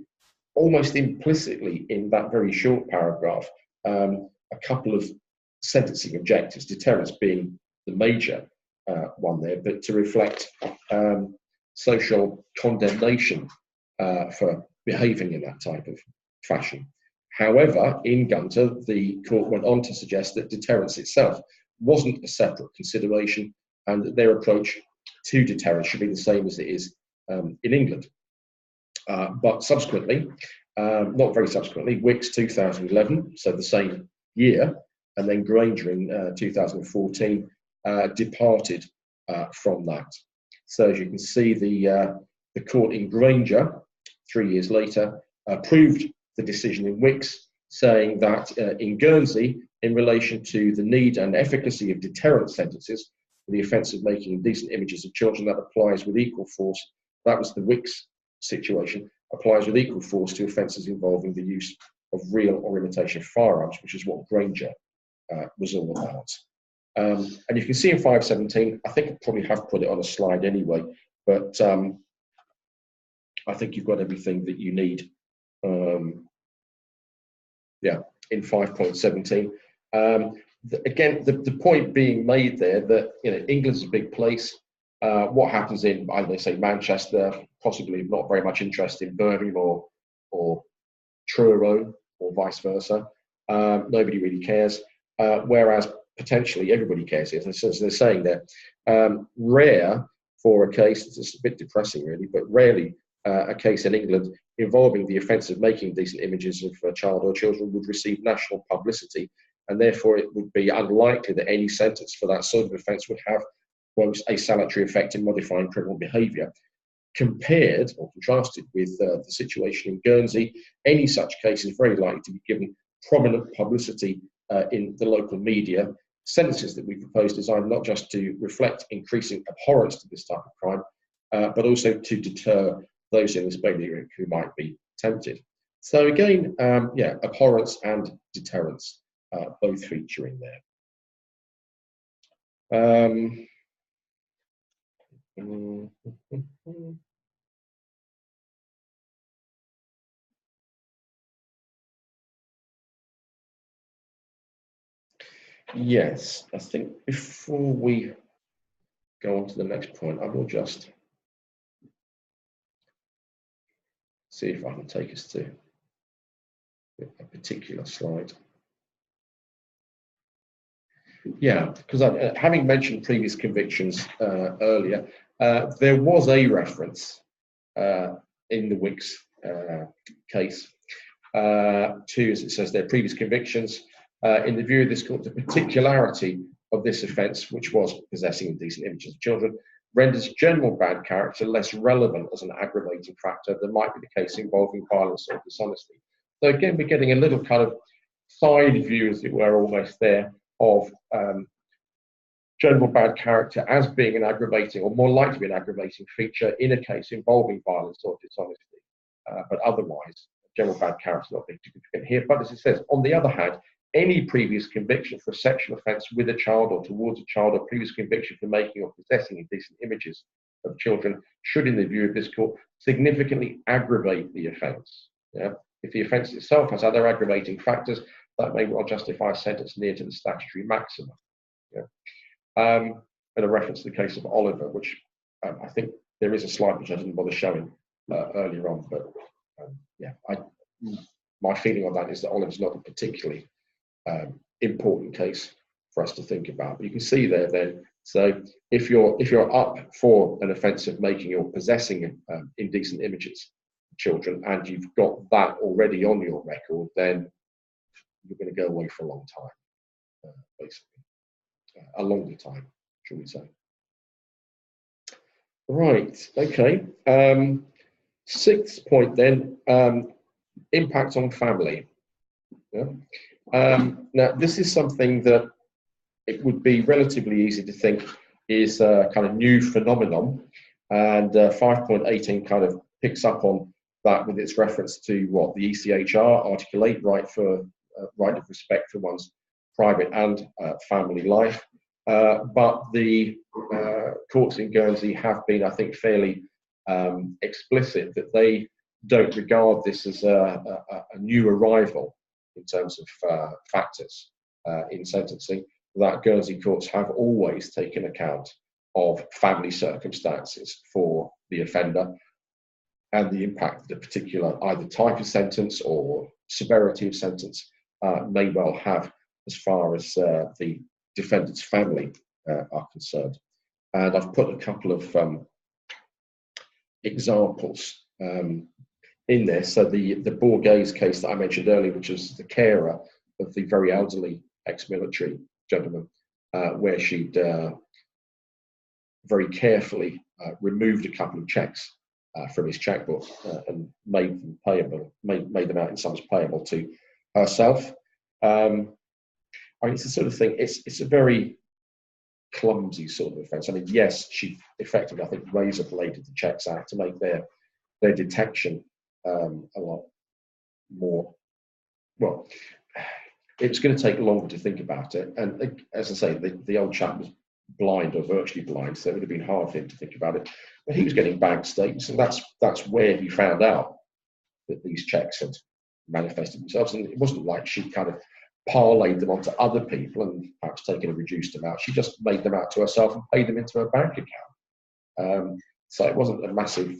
almost implicitly in that very short paragraph a couple of sentencing objectives, deterrence being the major one there, but to reflect social condemnation for behaving in that type of fashion. However, in Gunter, the court went on to suggest that deterrence itself wasn't a separate consideration and that their approach to deterrence should be the same as it is in England. But subsequently, not very subsequently, Wicks 2011, so the same year, and then Granger in 2014 departed from that. So as you can see, the court in Granger, 3 years later, approved the decision in Wicks, saying that in Guernsey, in relation to the need and efficacy of deterrent sentences for the offence of making indecent images of children, that applies with equal force. That was the Wicks situation, applies with equal force to offences involving the use of real or imitation firearms, which is what Granger was all about. And you can see in 517, I think I probably have put it on a slide anyway, but I think you've got everything that you need. Yeah, in 5.17. Again, the point being made there that England's a big place. What happens in, I don't know, say Manchester, possibly not very much interest in Birmingham or Truro or vice versa. Nobody really cares. Whereas potentially everybody cares here. So they're saying that rare for a case, it's a bit depressing really, but rarely a case in England involving the offence of making decent images of a child or children would receive national publicity, and therefore it would be unlikely that any sentence for that sort of offence would have a salutary effect in modifying criminal behaviour. Compared or contrasted with the situation in Guernsey, any such case is very likely to be given prominent publicity in the local media. Sentences that we propose designed not just to reflect increasing abhorrence to this type of crime, but also to deter those in this bailiwick who might be tempted. So again, yeah, abhorrence and deterrence both feature in there. Yes, I think before we go on to the next point, I will just see if I can take us to a particular slide. Yeah, because having mentioned previous convictions earlier, there was a reference in the Wicks case to, as it says there, previous convictions. In the view of this court, the particularity of this offence, which was possessing indecent images of children, renders general bad character less relevant as an aggravating factor than might be the case involving violence or dishonesty. So again, we're getting a little kind of side view, as it were, almost there, of general bad character as being an aggravating, or more likely to be an aggravating feature in a case involving violence or dishonesty. But otherwise, general bad character is not being significant here. But as it says, on the other hand, any previous conviction for a sexual offence with a child or towards a child, or previous conviction for making or possessing indecent images of children should, in the view of this court, significantly aggravate the offence. Yeah? If the offence itself has other aggravating factors, that may well justify a sentence near to the statutory maximum. Yeah? And a reference to the case of Oliver, which I think there is a slide which I didn't bother showing earlier on, but yeah, my feeling on that is that Oliver's not a particularly important case for us to think about. But you can see there then, so if you're up for an offence of making or possessing indecent images of children, and you've got that already on your record, then you're going to go away for a long time, basically. A longer time, shall we say. Right, okay. Sixth point then, impact on family. Yeah. Now, this is something that it would be relatively easy to think is a kind of new phenomenon, and 5.18 kind of picks up on that with its reference to what the ECHR, Article 8, right of respect for one's private and family life. But the courts in Guernsey have been, I think, fairly explicit that they don't regard this as a new arrival in terms of factors in sentencing, that Guernsey courts have always taken account of family circumstances for the offender and the impact that a particular either type of sentence or severity of sentence may well have as far as the defendant's family are concerned. And I've put a couple of examples in there. So the Bourgaise case that I mentioned earlier, which was the carer of the very elderly ex-military gentleman, where she'd very carefully removed a couple of checks from his checkbook and made them payable, made them out in sums payable to herself. I mean, it's the sort of thing, it's a very clumsy sort of offence. I mean, yes, she effectively, I think, razor bladed the checks out to make their detection a lot more, well, it's going to take longer to think about it. And as I say, the old chap was blind or virtually blind, so it would have been hard for him to think about it. But he was getting bank statements, and that's where he found out that these checks had manifested themselves. And it wasn't like she kind of parlayed them onto other people and perhaps taken a reduced amount. She just made them out to herself and paid them into her bank account. So it wasn't a massive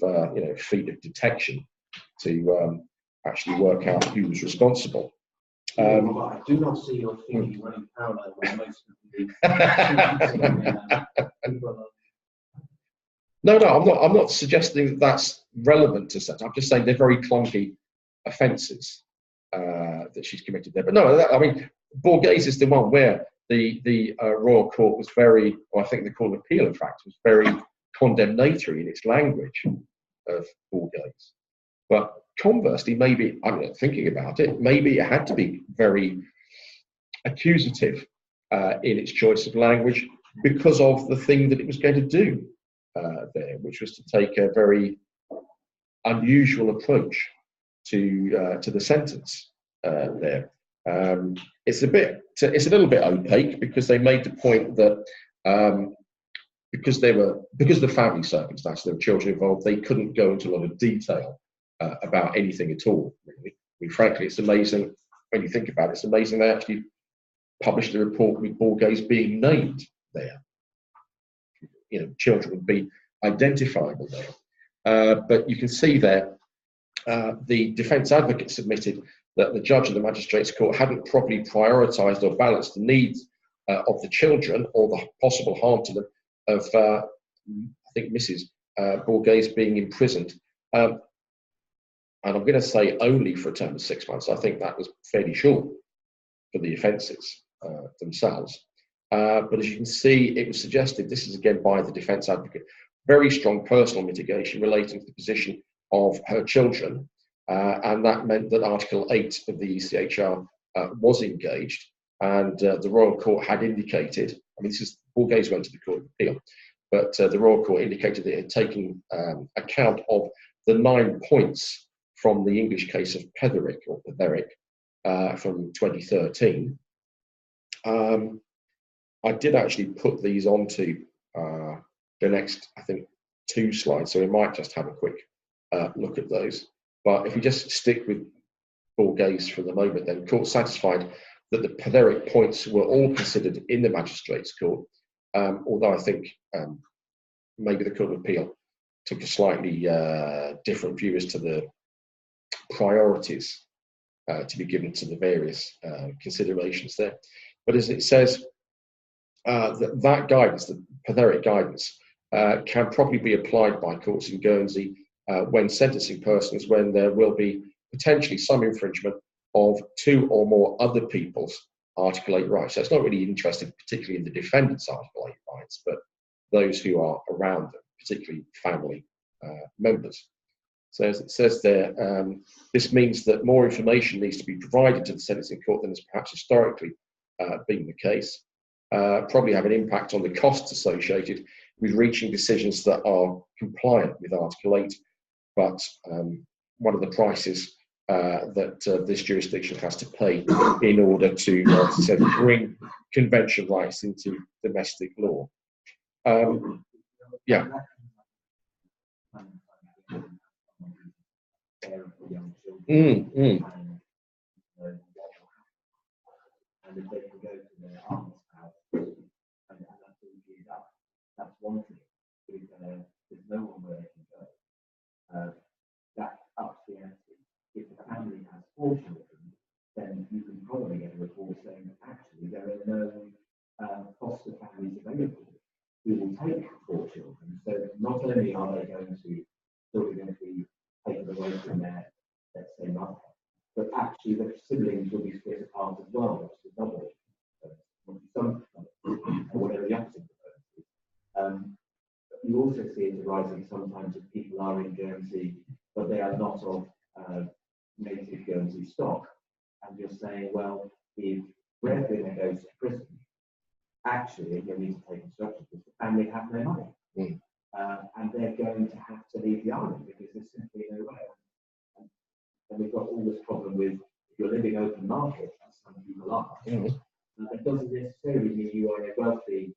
feat of detection to actually work out who was responsible. I do not see your thinking running parallel with most of the No, I'm not suggesting that that's relevant to such. I'm just saying they're very clunky offences that she's committed there. But no, I mean, Bourgaise is the one where the Royal Court was very, or I think the Court of Appeal, in fact, was very condemnatory in its language of Bourgaise. But conversely, maybe, I'm not thinking about it, maybe it had to be very accusative in its choice of language because of the thing that it was going to do there, which was to take a very unusual approach to the sentence there. It's a little bit opaque because they made the point that because of the family circumstances, there were children involved, they couldn't go into a lot of detail about anything at all, really. I mean, frankly, it's amazing when you think about it. It's amazing they actually published a report with Bourgaise being named there. You know, children would be identifiable there. But you can see there, the defence advocate submitted that the judge of the magistrates court hadn't properly prioritised or balanced the needs of the children or the possible harm to them of, I think, Mrs. Bourgaise being imprisoned. And I'm going to say only for a term of 6 months. I think that was fairly short for the offences themselves. But as you can see, it was suggested, this is again by the defence advocate, very strong personal mitigation relating to the position of her children. And that meant that Article 8 of the ECHR was engaged. And the Royal Court had indicated, I mean, this is, Bourgaise went to the Court of Appeal, but the Royal Court indicated that it had taken account of the 9 points from the English case of Petherick, from 2013. I did actually put these onto the next, I think, 2 slides, so we might just have a quick look at those. But if we just stick with Borghese for the moment, then court satisfied that the Petherick points were all considered in the Magistrates' Court, although I think maybe the Court of Appeal took a slightly different view as to the priorities to be given to the various considerations there. But as it says, that guidance, the Petherick guidance, can probably be applied by courts in Guernsey when sentencing persons when there will be potentially some infringement of 2 or more other people's Article 8 rights. So it's not really interested particularly in the defendant's Article 8 rights, but those who are around them, particularly family members. So as it says there, this means that more information needs to be provided to the sentencing court than has perhaps historically been the case. Probably have an impact on the costs associated with reaching decisions that are compliant with Article 8, but one of the prices that this jurisdiction has to pay in order to, as I said, bring convention rights into domestic law. Yeah. And if they can go to their aunt's house and that's all geared up, that's one thing. If there's no one where they can go, that ups the ante. If the family has 4 children, then you can probably get a report saying that actually there are no foster families available who will take 4 children. So not only are they still going to be taken away from their, let's say, mother, but actually the siblings will be split apart as well, which is double. Some, or whatever the opposite is. You also see it arising sometimes if people are in Guernsey, but they are not of native Guernsey stock. And you're saying, well, if breadwinner goes to prison, actually you need to take instructions because the family have no money. And they're going to have to leave the island because there's simply no way. And we've got all this problem with if you're living open market, as some people are, it doesn't necessarily mean you are a wealthy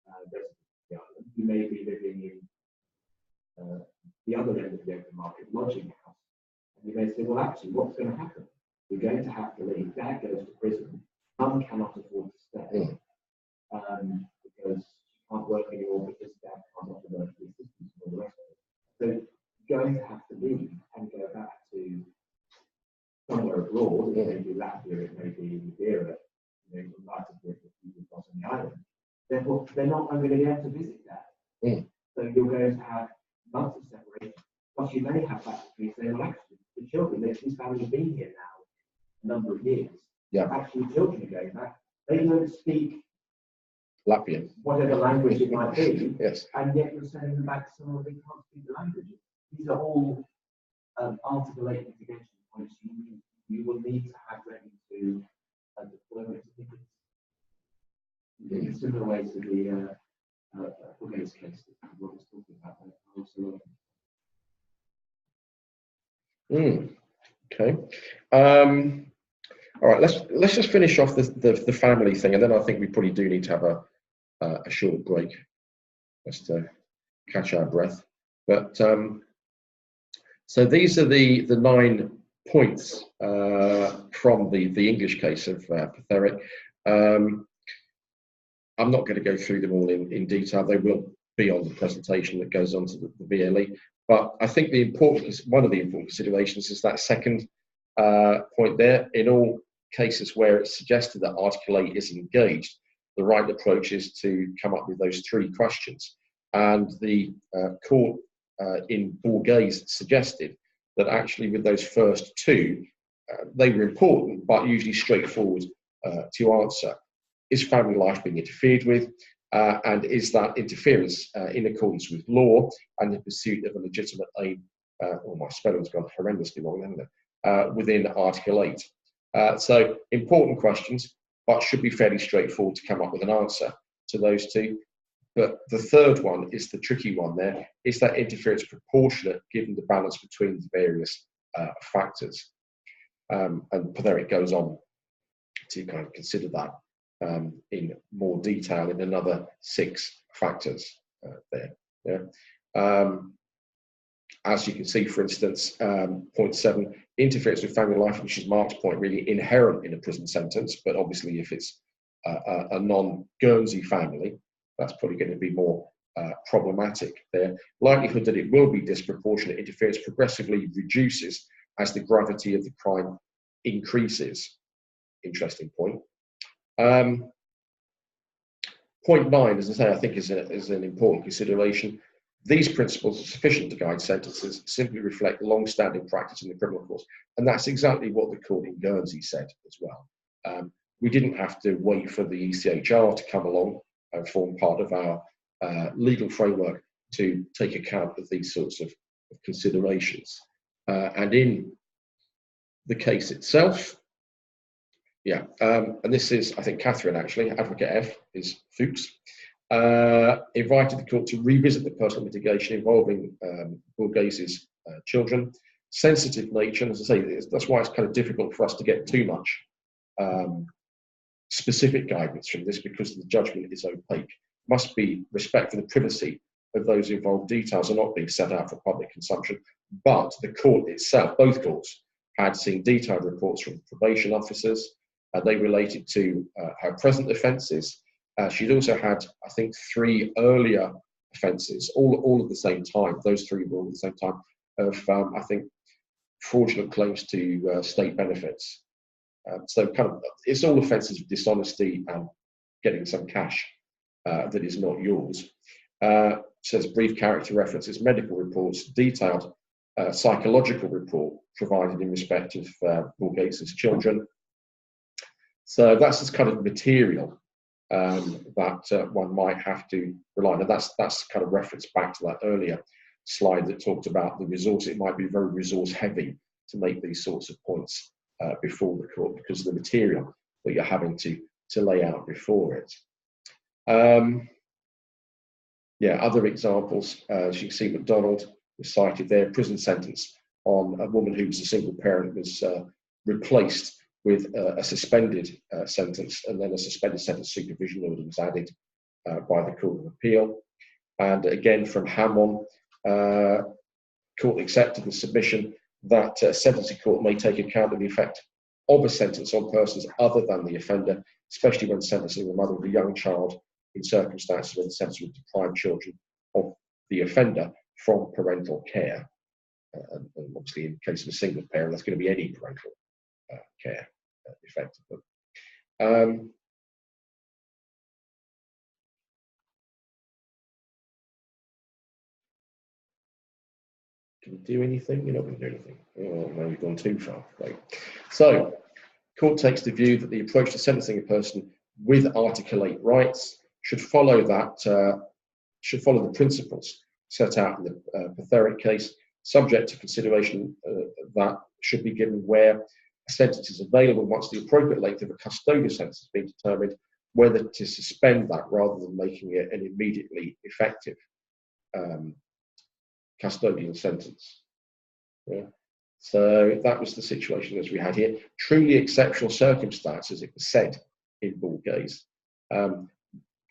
resident of the island. You may be living in the other end of the open market, lodging house. And you may say, well, actually, what's going to happen? You're going to have to leave. Dad goes to prison. Mum cannot afford to stay because she can't work anymore because Dad can't offer monthly assistance and all the rest of it. So you're going to have to leave and go back to somewhere abroad. It may be Latvia, it may be Madeira, in light of the people across on the island. Therefore, they're not going to be able to visit that. So you're going to have months of separation. Plus, you may have that you say, well, actually, the children, this family have been here now a number of years. Yeah. Actually, children are going back. They don't speak Latvian, whatever language it might be. yes. And yet you're sending them back somewhere they can't speak the language. These are all Article 8 mitigation points you will need to have ready to deploy it. In a similar way to the Borghese case that Rob was talking about. Okay. All right. Let's just finish off the family thing, and then I think we probably do need to have a short break just to catch our breath. But so these are the 9 points from the English case of Petherick. I'm not going to go through them all in detail. They will be on the presentation that goes on to the VLE. But I think one of the important considerations is that second point there. In all cases where it's suggested that Article 8 is engaged, the right approach is to come up with those 3 questions. And the court in Borghese suggested that actually with those first 2, they were important, but usually straightforward to answer. Is family life being interfered with? And is that interference in accordance with law and the pursuit of a legitimate aim? My spelling's gone horrendously wrong, hasn't it? Within Article 8. So important questions, but should be fairly straightforward to come up with an answer to those 2. But the third one is the tricky one there. Is that interference proportionate given the balance between the various factors? And Petherick goes on to kind of consider that in more detail in another 6 factors there. Yeah. As you can see, for instance, point 7, interference with family life, which is Mark's point, really inherent in a prison sentence. But obviously, if it's a non-Guernsey family, that's probably going to be more problematic there. Likelihood that it will be disproportionate interference progressively reduces as the gravity of the crime increases. Interesting point. Point 9, as I say, I think is an important consideration. These principles are sufficient to guide sentences, simply reflect long-standing practice in the criminal courts. And that's exactly what the court in Guernsey said as well. We didn't have to wait for the ECHR to come along and form part of our legal framework to take account of these sorts of considerations. And in the case itself, and this is, I think, Catherine, actually, Advocate F is Fuchs, invited the court to revisit the personal litigation involving Borghese's children. Sensitive nature, and as I say, that's why it's kind of difficult for us to get too much specific guidance from this, because the judgment is opaque. Must be respect for the privacy of those involved. Details are not being set out for public consumption, but the court itself, both courts, had seen detailed reports from probation officers. They related to her present offences. She'd also had, I think, 3 earlier offences, all at the same time. Those 3 were all at the same time, of, I think, fraudulent claims to state benefits. So kind of, it's all offences of dishonesty and getting some cash that is not yours. Says brief character references, medical reports, detailed psychological report provided in respect of Borghese's children. So that's this kind of material that one might have to rely on. And that's kind of reference back to that earlier slide that talked about the resource. It might be very resource heavy to make these sorts of points before the court, because of the material that you're having to lay out before it. Other examples, as you can see, McDonald was cited there. Prison sentence on a woman who was a single parent was replaced with a suspended sentence, and then a suspended sentence supervision order was added by the Court of Appeal. And again, from Hammond, court accepted the submission that sentencing court may take account of the effect of a sentence on persons other than the offender, especially when sentencing the mother of a young child in circumstances when the sentence would deprive children of the offender from parental care. And obviously, in the case of a single parent, that's going to be any parental care, effectively. Can you do anything? You're not going to do anything. Oh, no, you've gone too far. Right. So, court takes the view that the approach to sentencing a person with articulate rights should follow the principles set out in the Petherick case, subject to consideration that should be given where a sentence is available once the appropriate length of a custodial sentence has been determined, whether to suspend that rather than making it an immediately effective custodial sentence. Yeah. So that was the situation as we had here. Truly exceptional circumstances, it was said in Borghese,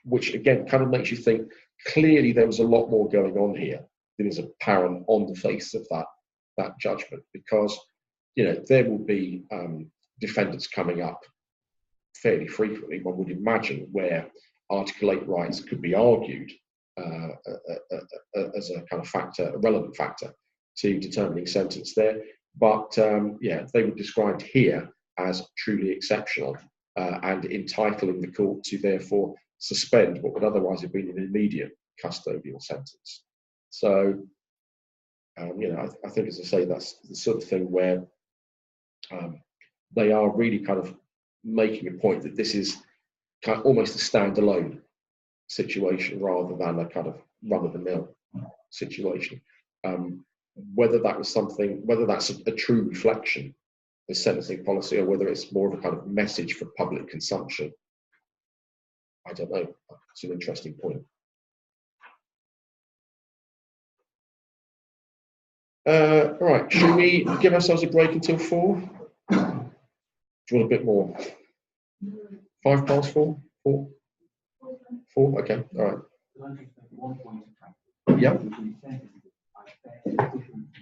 which again kind of makes you think clearly there was a lot more going on here than is apparent on the face of that judgment, because there will be defendants coming up fairly frequently, one would imagine, where Article 8 rights could be argued as a kind of factor, a relevant factor to determining sentence there. But they were described here as truly exceptional and entitling the court to therefore suspend what would otherwise have been an immediate custodial sentence. So, I think, as I say, that's the sort of thing where they are really kind of making a point that this is kind of almost a standalone situation rather than a kind of run-of-the-mill situation. Whether that's a true reflection of sentencing policy, or whether it's more of a kind of message for public consumption, I don't know. It's an interesting point. All right, should we give ourselves a break until 4? you want a bit more? 4:05? 4? 4? Okay, all right. Can I just make one point of fact? Yeah. Which is sensitive. I bet different